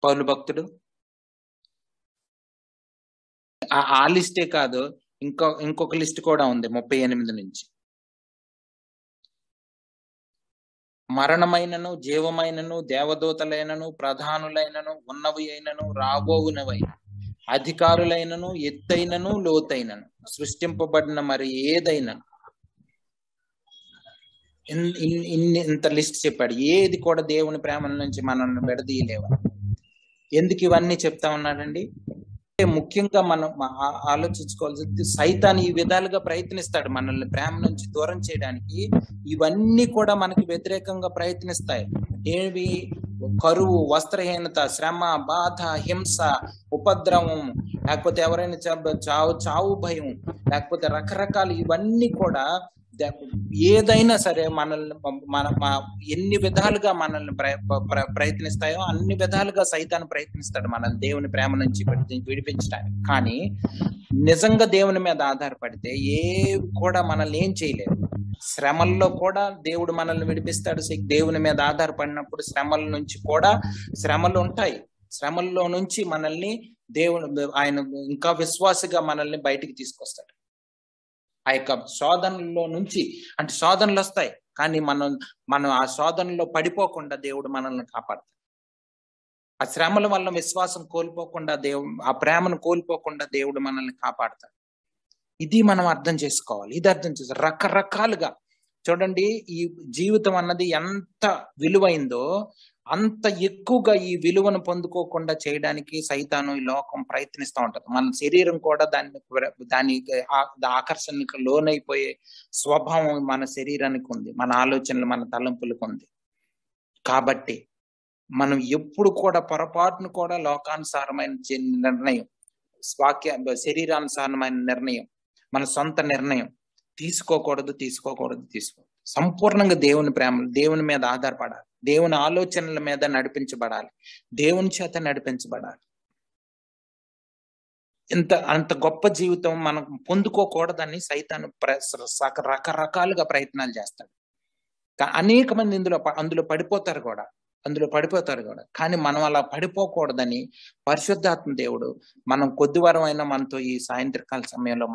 పౌలు భక్తుడు? ఆ లిస్టే కాదు, ఇంకొక లిస్ట్ కూడా ఉంది 38 నుంచి. మరణమైనను, జీవమైనను, దేవదూతలైనను, ప్రధానులైనను, ఉన్నవి అయినను, రాబోవునవైన, అధికారులైనను, ఎత్తైనను, లోతైనను, సృష్టింపబడిన మరి ఏదైనా, ఇంత లిస్ట్ చెప్పాడు. ఏది కూడా దేవుని ప్రేమ నుంచి మనల్ని విడదీయలేవు. ఎందుకు ఇవన్నీ చెప్తా ఉన్నాడండి? ముఖ్యంగా మనం ఆలోచించుకోవాల్సింది, సైతాన్ ఈ విధాలుగా ప్రయత్నిస్తాడు మనల్ని ప్రేమ నుంచి దూరం చేయడానికి. ఇవన్నీ కూడా మనకి వ్యతిరేకంగా ప్రయత్నిస్తాయి. ఏవి? కరువు, వస్త్రహీనత, శ్రమ, బాధ, హింస, ఉపద్రవం, లేకపోతే ఎవరైనా చావు భయం, లేకపోతే రకరకాలు, ఇవన్నీ కూడా ఏదైనా సరే మనల్ని ఎన్ని విధాలుగా మనల్ని ప్రయత్నిస్తాయో అన్ని విధాలుగా సైతాను ప్రయత్నిస్తాడు మనల్ని దేవుని ప్రేమ నుంచి విడిపించడానికి. కానీ నిజంగా దేవుని మీద ఆధారపడితే ఏ కూడా మనల్ని ఏం చేయలేదు. శ్రమల్లో కూడా దేవుడు మనల్ని విడిపిస్తాడు. దేవుని మీద ఆధారపడినప్పుడు శ్రమల నుంచి కూడా, శ్రమలు ఉంటాయి, శ్రమల్లో నుంచి మనల్ని ఆయన ఇంకా విశ్వాసగా మనల్ని బయటికి తీసుకొస్తాడు. ఆ యొక్క శోధనలో నుంచి, అంటే శోధనలు వస్తాయి కానీ మనం ఆ శోధనలో పడిపోకుండా దేవుడు మనల్ని కాపాడతాడు. ఆ శ్రమల వల్ల విశ్వాసం కోల్పోకుండా, ఆ ప్రేమను కోల్పోకుండా దేవుడు మనల్ని కాపాడతాడు. ఇది మనం అర్థం చేసుకోవాలి. ఇది అర్థం చేసుకోవాలి. రకరకాలుగా చూడండి, ఈ జీవితం అన్నది ఎంత విలువైందో అంత ఎక్కువగా ఈ విలువను పొందుకోకుండా చేయడానికి సైతాను, ఈ లోకం ప్రయత్నిస్తూ ఉంటది. మన శరీరం కూడా దాని ఆకర్షణకు లోనైపోయే స్వభావం మన శరీరానికి ఉంది, మన ఆలోచనలు, మన తలంపులకు ఉంది. కాబట్టి మనం ఎప్పుడు కూడా పొరపాటును కూడా లోకానుసారమైన నిర్ణయం, శరీరానుసారమైన నిర్ణయం, మన సొంత నిర్ణయం తీసుకోకూడదు. సంపూర్ణంగా దేవుని ప్రేమ, దేవుని మీద ఆధారపడాలి, దేవుని ఆలోచనల మీద నడిపించబడాలి, దేవుని చేత నడిపించబడాలి. అంత గొప్ప జీవితం మనం పొందుకోకూడదని సైతాను రకరకాలుగా ప్రయత్నాలు చేస్తాడు. అనేక మంది అందులో పడిపోతారు కూడా. కానీ మనం అలా పడిపోకూడదని పరిశుద్ధాత్మ దేవుడు మనం కొద్దివారం అయినా మనతో ఈ సాయంత్రకాల సమయంలో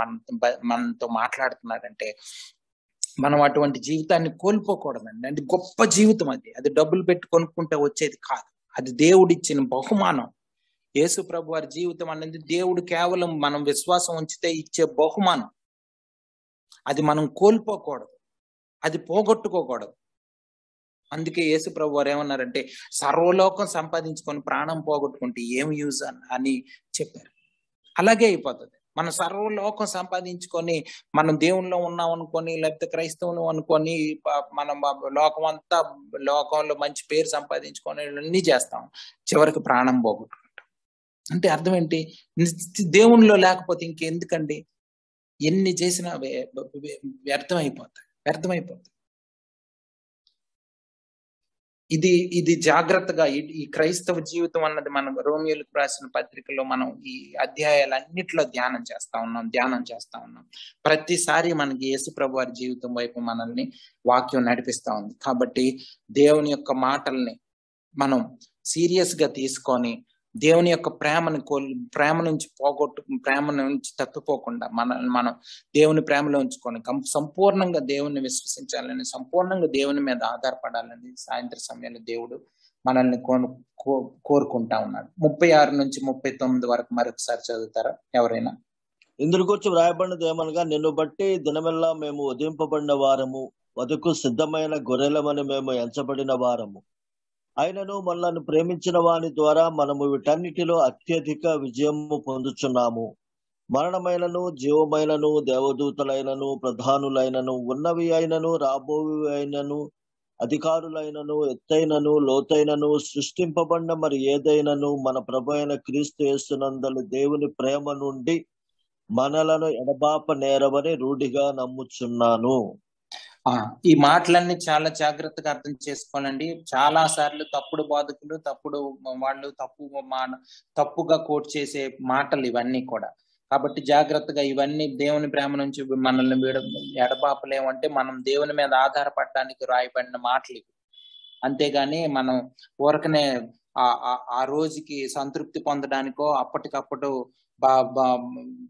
మనతో మాట్లాడుతున్నాడంటే మనం అటువంటి జీవితాన్ని కోల్పోకూడదండి. అంటే గొప్ప జీవితం అది డబ్బులు పెట్టి కొనుక్కుంటే వచ్చేది కాదు, అది దేవుడిచ్చిన బహుమానం. యేసు ప్రభు వారి జీవితం అనేది దేవుడు కేవలం మనం విశ్వాసం ఉంచితే ఇచ్చే బహుమానం. అది మనం కోల్పోకూడదు, అది పోగొట్టుకోకూడదు. అందుకే యేసు ప్రభు వారు ఏమన్నారంటే సర్వలోకం సంపాదించుకొని ప్రాణం పోగొట్టుకుంటే ఏం యూజ్ అని చెప్పారు. అలాగే అయిపోతుంది. మనం సర్వలోకం సంపాదించుకొని మనం దేవునిలో ఉన్నాం అనుకొని, లేకపోతే క్రైస్తవులు అనుకొని మనం లోకంలో మంచి పేరు సంపాదించుకొని అన్ని చేస్తాం, చివరికి ప్రాణం పోగొట్టుకుంటాం. అంటే అర్థం ఏంటి? దేవునిలో లేకపోతే ఇంకెందుకండి? ఎన్ని చేసినా వ్యర్థమైపోతాయి. ఇది జాగ్రత్తగా ఈ క్రైస్తవ జీవితం అన్నది మనం రోమియోలకు రాసిన పత్రికలో మనం ఈ అధ్యాయాలన్నిట్లో ధ్యానం చేస్తా ఉన్నాం. ప్రతిసారి మనకి యేసు ప్రభు వారి జీవితం వైపు మనల్ని వాక్యం నడిపిస్తా ఉంది. కాబట్టి దేవుని యొక్క మాటల్ని మనం సీరియస్ గా తీసుకొని దేవుని యొక్క ప్రేమ నుంచి తప్పిపోకుండా మనం దేవుని ప్రేమలో ఉంచుకొని సంపూర్ణంగా దేవుని విశ్వసించాలని, సంపూర్ణంగా దేవుని మీద ఆధారపడాలని సాయంత్రం సమయంలో దేవుడు మనల్ని కోరుకుంటా ఉన్నాడు. 36 నుంచి 39 వరకు మరొకసారి చదువుతారా ఎవరైనా? ఇందులో గురించి వ్రాయబడినది ఏమనగా, నిన్ను బట్టి దినమెల్లా మేము వధింపబడిన వారము, వధకు సిద్ధమైన గొర్రెలమని మేము ఎంచబడిన వారము. ఆయనను మనల్ని ప్రేమించిన వాని ద్వారా మనము వీటన్నిటిలో అత్యధిక విజయము పొందుచున్నాము. మరణమైనను జీవమైనను దేవదూతలైనను ప్రధానులైనను ఉన్నవి అయినను రాబోవి అయినను అధికారులైనను ఎత్తైనను లోతైనను సృష్టింపబడిన మరి ఏదైనను మన ప్రభు అయిన క్రీస్తు యేసునందలి దేవుని ప్రేమ నుండి మనలను ఎడబాప నేరవని రూఢిగా నమ్ముచున్నాను. ఈ మాటలన్నీ చాలా జాగ్రత్తగా అర్థం చేసుకోవాలండి. చాలా సార్లు తప్పుడు బోధకులు, తప్పుగా కోట్ చేసే మాటలు ఇవన్నీ కూడా. కాబట్టి జాగ్రత్తగా ఇవన్నీ దేవుని ప్రేమ నుంచి మనల్ని ఎడబాపలేమంటే మనం దేవుని మీద ఆధారపడడానికి రాయబడిన మాటలు ఇవి. అంతేగాని మనం ఊరకనే ఆ రోజుకి సంతృప్తి పొందడానికో అప్పటికప్పుడు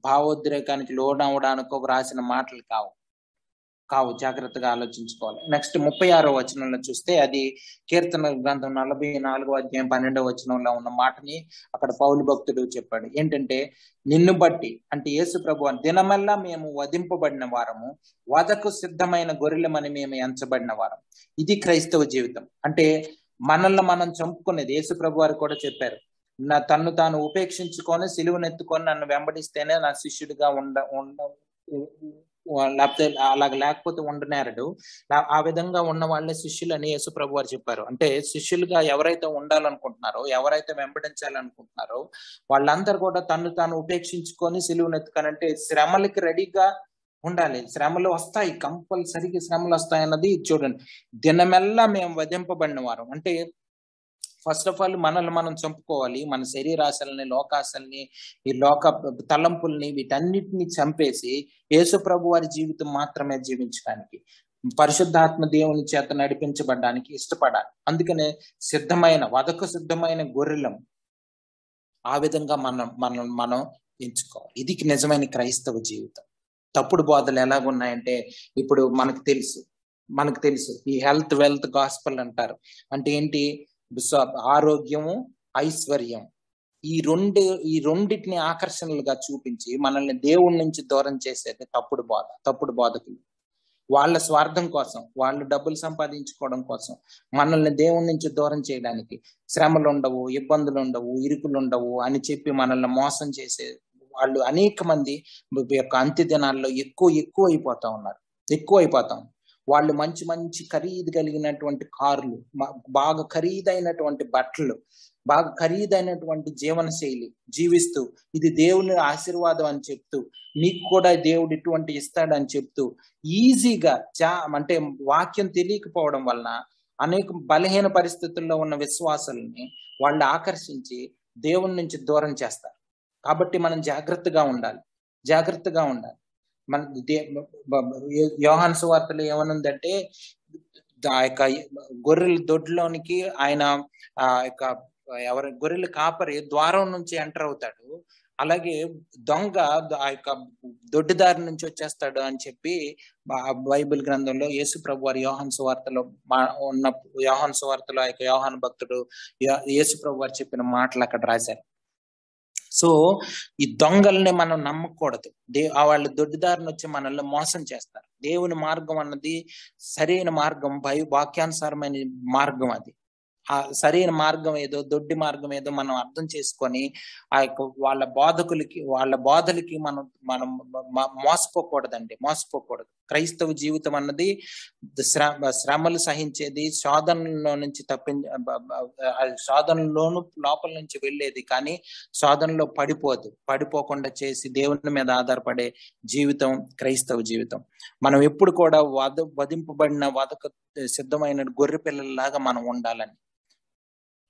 భావోద్రేకానికి లోనవడానికో వ్రాసిన మాటలు కావు. జాగ్రత్తగా ఆలోచించుకోవాలి. నెక్స్ట్ 36వ వచనంలో చూస్తే అది కీర్తన గ్రంథం 44వ అధ్యాయం 12వ వచనంలో ఉన్న మాటని అక్కడ పౌలు భక్తుడు చెప్పాడు. ఏంటంటే నిన్ను బట్టి, అంటే యేసు ప్రభు దినమల్లా మేము వధింపబడిన వారము, వధకు సిద్ధమైన గొర్రెలమని మేము ఎంచబడిన వారం. ఇది క్రైస్తవ జీవితం. అంటే మనల్ని మనం చంపుకునేది. యేసు ప్రభు వారు కూడా చెప్పారు, తన్ను తాను ఉపేక్షించుకొని సిలువనెత్తుకొని నన్ను వెంబడిస్తేనే నా శిష్యుడిగా లేకపోతే ఉండనేరడు. ఆ విధంగా ఉన్న వాళ్ళే శిష్యులు అని యేసు ప్రభు వారు చెప్పారు. అంటే శిష్యులుగా ఎవరైతే ఉండాలనుకుంటున్నారో, ఎవరైతే వెంబడించాలనుకుంటున్నారో వాళ్ళందరూ కూడా తను తాను ఉపేక్షించుకొని సిలువనెత్తుకనంటే శ్రమలకి రెడీగా ఉండాలి. శ్రమలు వస్తాయి, కంపల్సరీగా శ్రమలు వస్తాయి అన్నది చూడండి. దినమెల్లా మేము వధింపబడిన వారం అంటే ఫస్ట్ ఆఫ్ ఆల్ మనల్ని మనం చంపుకోవాలి. మన శరీరాశల్ని, లోకాశల్ని, ఈ లోక తలంపుల్ని, వీటన్నిటిని చంపేసి యేసు ప్రభు వారి జీవితం మాత్రమే జీవించడానికి, పరిశుద్ధాత్మ దేవుని చేత నడిపించబడడానికి ఇష్టపడాలి. అందుకనే వధకు సిద్ధమైన గొర్రెలం. ఆ విధంగా మనం ఎంచుకోవాలి. ఇది నిజమైన క్రైస్తవ జీవితం. తప్పుడు బోధలు ఎలాగున్నాయంటే ఇప్పుడు మనకు తెలుసు ఈ హెల్త్ వెల్త్ గాస్పెల్ అంటారు. అంటే ఏంటి? ఆరోగ్యము, ఐశ్వర్యం, ఈ రెండింటిని ఆకర్షణలుగా చూపించి మనల్ని దేవుడి నుంచి దూరం చేసేది తప్పుడు బోధకులు. వాళ్ళ స్వార్థం కోసం, వాళ్ళు డబ్బులు సంపాదించుకోవడం కోసం మనల్ని దేవుడి నుంచి దూరం చేయడానికి శ్రమలు ఉండవు, ఇబ్బందులు ఉండవు, ఇరుకులు ఉండవు అని చెప్పి మనల్ని మోసం చేసే వాళ్ళు అనేక మంది యొక్క అంత్య దినాల్లో ఎక్కువ అయిపోతాం. వాళ్ళు మంచి మంచి ఖరీదు కలిగినటువంటి కార్లు, బాగా ఖరీదైనటువంటి బట్టలు, బాగా ఖరీదైనటువంటి జీవన శైలి జీవిస్తూ, ఇది దేవుని ఆశీర్వాదం అని చెప్తూ, నీకు కూడా దేవుడు ఇటువంటి ఇస్తాడని చెప్తూ ఈజీగా అంటే వాక్యం తెలియకపోవడం వలన అనేక బలహీన పరిస్థితుల్లో ఉన్న విశ్వాసాలని వాళ్ళు ఆకర్షించి దేవుని నుంచి దూరం చేస్తారు. కాబట్టి మనం జాగ్రత్తగా ఉండాలి. మన యోహాను సువార్తలో ఏమనుందంటే, ఆ యొక్క గొర్రెల దొడ్లోనికి ఆయన ఆ యొక్క గొర్రెల కాపరి ద్వారం నుంచి ఎంటర్ అవుతాడు, అలాగే దొంగ ఆ యొక్క దొడ్డిదారి నుంచి వచ్చేస్తాడు అని చెప్పి బైబిల్ గ్రంథంలో యేసు ప్రభు వారి యోహాను సువార్తలో యోహాను సువార్తలో ఆ యొక్క యోహాను భక్తుడు యేసు ప్రభు వారు చెప్పిన మాటలు అక్కడ రాశారు. సో ఈ దొంగల్ని మనం నమ్మకూడదు. వాళ్ళు దొడ్డిదారిని వచ్చి మనల్ని మోసం చేస్తారు. దేవుని మార్గం అన్నది సరైన మార్గం, వాక్యానుసారమైన మార్గం. అది ఆ సరైన మార్గం ఏదో దొడ్డి మార్గం ఏదో మనం అర్థం చేసుకొని ఆ యొక్క వాళ్ళ బోధలకి మనం మోసపోకూడదండి. క్రైస్తవ జీవితం అన్నది శ్రమలు సహించేది, శోధనలో నుంచి శోధనలోను లోపల నుంచి వెళ్ళేది, కానీ శోధనలో పడిపోకుండా చేసి దేవుని మీద ఆధారపడే జీవితం క్రైస్తవ జీవితం. మనం ఎప్పుడు కూడా వధింపబడిన వధకు సిద్ధమైన గొర్రె పిల్లలలాగా మనం ఉండాలని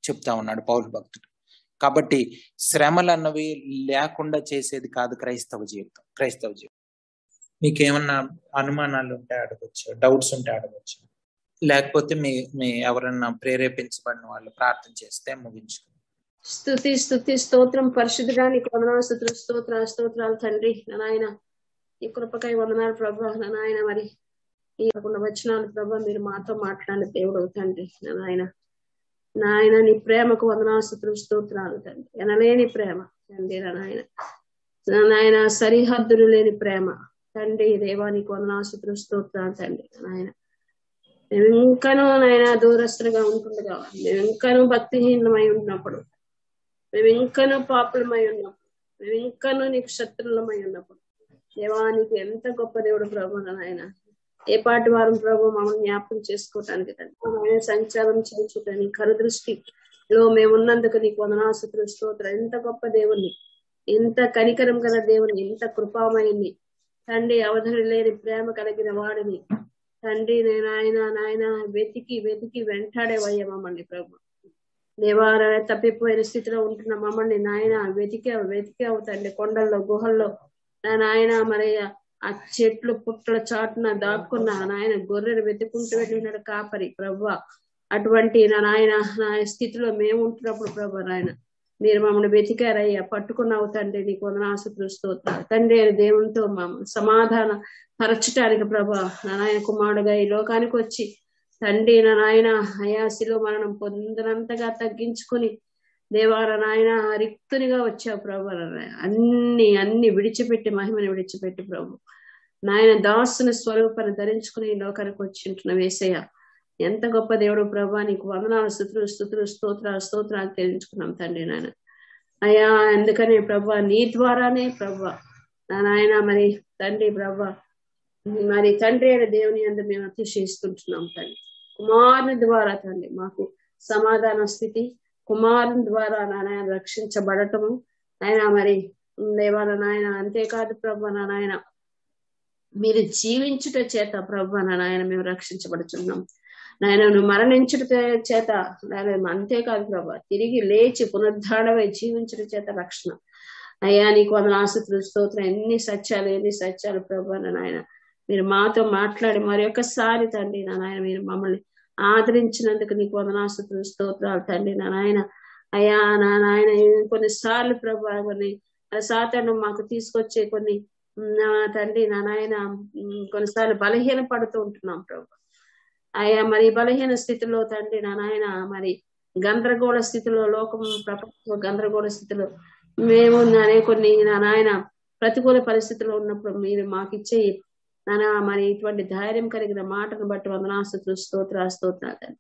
చెప్తా ఉన్నాడు పౌలు భక్తుడు. కాబట్టి శ్రమలు అన్నవి లేకుండా చేసేది కాదు క్రైస్తవ జీవితం. మీకేమన్నా అనుమానాలు ఉంటే అడగచ్చు, డౌట్స్ ఉంటే అడగచ్చు, లేకపోతే మీ ఎవరన్నా ప్రేరేపించబడిన వాళ్ళు ప్రార్థన చేస్తే ముగించుకుంటాం. స్తుతి స్తోత్రం పరిశుద్ధుడా, నీకు వందనాలు, స్తోత్రాలు తండ్రి. నాయన ఈ కృపకై వందనాలు ప్రభా. నాయన మరి ఈ వచనాలు ప్రభా మీరు మాతో మాట్లాడిన దేవుడు తండ్రి. నాయన నీ ప్రేమకు వందనాలు, స్తోత్రాలు తండ్రి. ఎనలేని ప్రేమ తండ్రి. నాయన సరిహద్దులు లేని ప్రేమ తండ్రి. దేవా నీకు వందనాలు, స్తోత్రాలు తండ్రి. మేము ఇంకనూ నాయన దూరస్తులుగా ఉంటుండగా, మేము ఇంకనూ భక్తిహీనమై ఉన్నప్పుడు, మేము ఇంకనూ పాపులమై ఉన్నప్పుడు, మేము ఇంకనూ నీకు శత్రులమై ఉన్నప్పుడు, దేవా నీకు ఎంత గొప్ప దేవుడు ప్రభు. నాయన ఏ పాటి వారం ప్రభు మమ్మల్ని జ్ఞాపకం చేసుకోవటానికి తండ్రి, సంచారం చేయించుటని కరుదృష్టిలో మేము ఉన్నందుకు నీకు వందనాలు, స్తోత్రం. ఎంత గొప్ప దేవుణ్ణి, ఎంత కనికరం గల దేవుని, ఎంత కృపామయుని తండ్రి, అవధులు లేని ప్రేమ కలిగిన వాడిని తండ్రి. నాయన వెతికి వెంటాడేవయ్యా మమ్మల్ని ప్రభు. దేవాల తప్పిపోయిన స్థితిలో ఉంటున్న మమ్మల్ని నాయన వెతికావు తండ్రి. కొండల్లో గుహల్లో నాయన మరి ఆ చెట్లు పుట్టల చాటున దాక్కున్న నాయన గొర్రెలు వెతుకుంటూ వెళ్ళినాడు కాపరి ప్రభు. అటువంటి నాయన స్థితిలో మేము ఉంటున్నప్పుడు ప్రభు నాయన మీరు మమ్మల్ని వెతికారయ్యా, పట్టుకున్నావు తండ్రి. నీకు వందనాలు, స్తోత్రాలు తండ్రి. దేవునితో సమాధాన పరచటానికి ప్రభా నాయన కుమారుడుగా ఈ లోకానికి వచ్చి తండ్రి నాయన అయాసిలో మరణం పొందినంతగా తగ్గించుకుని దేవార నాయన రిక్తునిగా వచ్చావు ప్రభు. అన్ని విడిచిపెట్టి మహిమని విడిచిపెట్టి ప్రభు నాయన దాసుని స్వరూపాన్ని ధరించుకుని ఈ లోకానికి వచ్చింటున్న వేసయ్య, ఎంత గొప్ప దేవుడు ప్రభా. నీకు వందనాలు, స్తోత్రాలు తెలుసుకున్నాం తండ్రి. నాయన అయ్యా ఎందుకని ప్రభా నీ ద్వారానే ప్రభా నాయన మరి తండ్రి ప్రభా మరి తండ్రి అయిన దేవుని అందు మేము అతిశయిస్తుంటున్నాం తండ్రి. కుమారుని ద్వారా తండ్రి మాకు సమాధాన స్థితి, కుమారుని ద్వారా నాయన రక్షించబడటము నాయన మరి దేవాల నాయన. అంతేకాదు ప్రభా నాయన మీరు జీవించుట చేత ప్రభా నాయన మేము రక్షించబడుతున్నాం నాయన. నువ్వు మరణించుట చేత అంతేకాదు ప్రభా తిరిగి లేచి పునరుద్ధారణమై జీవించుట చేత రక్షణ. అయ్యా నీకు వందనాలు, స్తోత్రం. ఎన్ని సత్యాలు ప్రభా నాయన మీరు మాతో మాట్లాడి మరి ఒక్కసారి తండ్రి నాయన మీరు మమ్మల్ని ఆదరించినందుకు నీకు వందనాలు, స్తోత్రాలు తండ్రి. నాయన అయ్యా నాయన కొన్నిసార్లు ప్రభా కొన్ని సాతాను మాకు తీసుకొచ్చే కొన్ని తండ్రి నాయన కొన్నిసార్లు బలహీన పడుతూ ఉంటున్నాం ప్రభా. అయ్యా మరి బలహీన స్థితిలో తండ్రి నాయన మరి గందరగోళ స్థితిలో, లోకం ప్రపంచంలో గందరగోళ స్థితిలో మేము కొన్ని నాయన ప్రతికూల పరిస్థితుల్లో ఉన్నప్పుడు మీరు మాకు ఇచ్చే మరి ఇటువంటి ధైర్యం కలిగిన మాటను బట్టి వందనాలు, స్తోత్రాలు.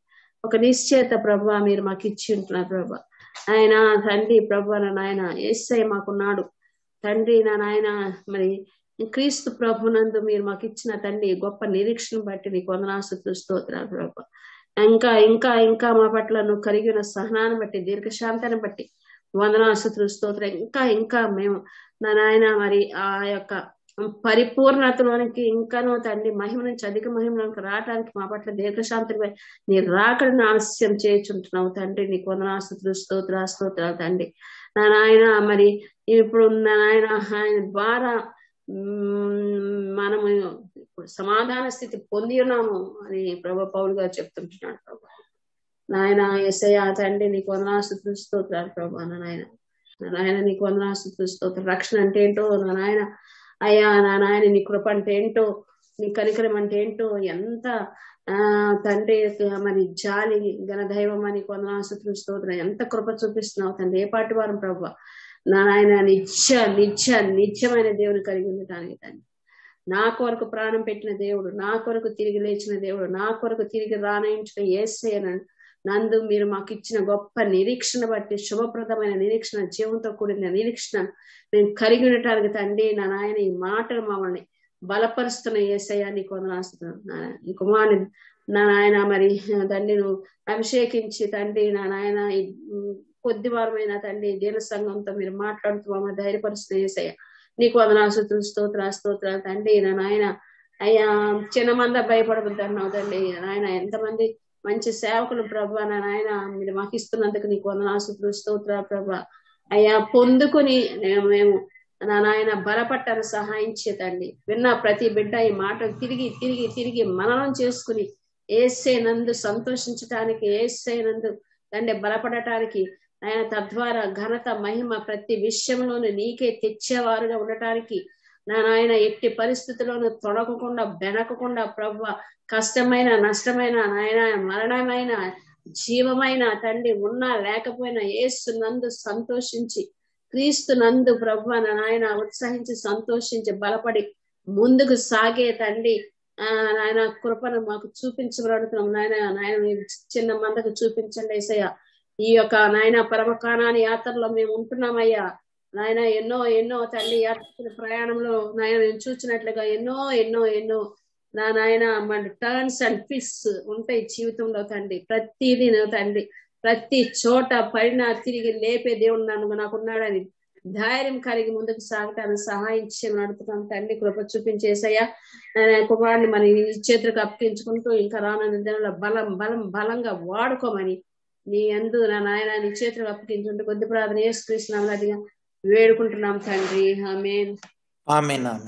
ఒక నిశ్చేత ప్రభా మీరు మాకు ఇచ్చి ఉంటున్నారు ప్రభా. ఆయన తండ్రి ప్రభా నాయన యేసయ్య మాకున్నాడు తండ్రి నాయన. మరి క్రీస్తు ప్రభునందు మీరు మాకు ఇచ్చిన తండ్రి గొప్ప నిరీక్షణ బట్టి నీకు వందనాస్తుతులు స్తోత్రాలు ప్రభు. ఇంకా ఇంకా ఇంకా మా పట్ల నువ్వు కలిగిన సహనాన్ని బట్టి దీర్ఘశాంతాన్ని బట్టి వందనాస్తుతులు స్తోత్రం. ఇంకా ఇంకా మేము నా నాయన మరి ఆ యొక్క పరిపూర్ణతలోనికి ఇంకానో తండ్రి మహిమ నుంచి అధిక మహిమలోనికి రావడానికి మా పట్ల దీర్ఘశాంతి నీ రాకడను ఆలస్యం చేయుచుంటున్నావు తండ్రి. నీకు వందనాస్తుతులు స్తోత్రాలు తండ్రి. నా నాయన మరి ఇప్పుడు నా నాయన ఆయన ద్వారా మనము ఇప్పుడు సమాధాన స్థితి పొంది ఉన్నాము అని ప్రభు పౌలు గారు చెప్తుంటున్నాడు ప్రభు. నాయన యేసయ్య తండ్రి నీకు వందనాస్తుతులు స్తోత్రాలు ప్రభు. నాయన నీకు వందనాస్తుతులు స్తోత్రం. రక్షణ అంటే ఏంటో నా నాయన అయ్యా, నా నాయన నీ కృప అంటే ఏంటో, నీ కనికరం అంటే ఏంటో, ఎంత తండ్రి మరి జాలి ఘనదైవం అని వందనాస్తుతులు స్తోత్రం. ఎంత కృప చూపిస్తున్నావు తండ్రి. ఏ పాటి వారం ప్రభు నా నాయన నిత్యమైన దేవుని కలిగి ఉండటానికి తండ్రి. నా కొరకు ప్రాణం పెట్టిన దేవుడు, నా కొరకు తిరిగి లేచిన దేవుడు, నా కొరకు తిరిగి రానయించిన యేసయ్య నందు మీరు మాకు ఇచ్చిన గొప్ప నిరీక్షణ బట్టి శుభప్రదమైన నిరీక్షణ, జీవంతో కూడిన నిరీక్షణ మేము కలిగి ఉండటానికి తండ్రి నా నాయన ఈ మాటలు మమ్మల్ని బలపరుస్తున్న యేసయ్య నీకు వందనాస్తున్నాను. ఈ కుమారుని నా నాయన మరి తండ్రి నువ్వు అభిషేకించి తండ్రి నా నాయన కొద్ది వారమైన తండ్రి దీన సంఘంతో మీరు మాట్లాడుతూ మమ్మల్ని ధైర్యపరుస్తున్న యేసయ్య నీకు వందనాస్తుతులు స్తోత్రాలు తండ్రి. నా నాయన అయ్యా చిన్న మంద భయపడవద్దు అన్నావు తండ్రి. నాయన ఎంతమంది మంచి సేవకులు ప్రభా నా నాయన మీరు మాకు ఇస్తున్నందుకు నీకు వందనాస్తుతులు స్తోత్రాలు ప్రభా. అయ్యా పొందుకొని మేము నా నాయన బలపట్టాను సహాయం చేతండి. విన్న ప్రతి బిడ్డ ఈ మాట తిరిగి మననం చేసుకుని యేసే నందు సంతోషించటానికి, యేసే నందు తండ్రి బలపడటానికి ఆయన తద్వారా ఘనత మహిమ ప్రతి విషయంలోనూ నీకే తెచ్చేవారుగా ఉండటానికి నా నాయన ఎట్టి పరిస్థితుల్లోనూ తొడగకుండా బెనకకుండా ప్రభు కష్టమైన నష్టమైన నాయన మరణమైన జీవమైన తండ్రి ఉన్నా లేకపోయినా యేసు నందు సంతోషించి క్రీస్తు నందు ప్రభు నా నాయన ఉత్సహించి సంతోషించి బలపడి ముందుకు సాగే తండ్రి నాయన కృపను మాకు చూపించబడుతున్నాం నాయన చిన్న మందకు చూపించండి యేసయ్య. ఈ యొక్క నాయన పరమకాణాని యాత్రలో మేము ఉంటున్నామయ్యా నాయన. ఎన్నో తండ్రి యాత్ర ప్రయాణంలో నాయన నేను చూసినట్లుగా ఎన్నో నా నాయన మన టర్న్స్ అండ్ ట్విస్ట్స్ ఉంటాయి జీవితంలో తండ్రి. ప్రతిదీ తండ్రి ప్రతి చోట పడినా తిరిగి లేపే దేవుడు నాకున్నాడని ధైర్యం కలిగి ముందుకు సాగటానికి సహాయం చేయమని అడుగుతున్నాం తండ్రి. కృప చూపించేసయ్యా కుమారుని మన చేతులకు అప్పగించుకుంటూ ఇంకా రానున్న దినాల్లో బలంగా వాడుకోమని నీ యందు నా నాయన నీ చేతులకు అప్పగించుకుంటూ కొద్ది ప్రార్థన యేసుక్రీస్తు నామమున వేడుకుంటున్నాం తండ్రి. ఆమేన్.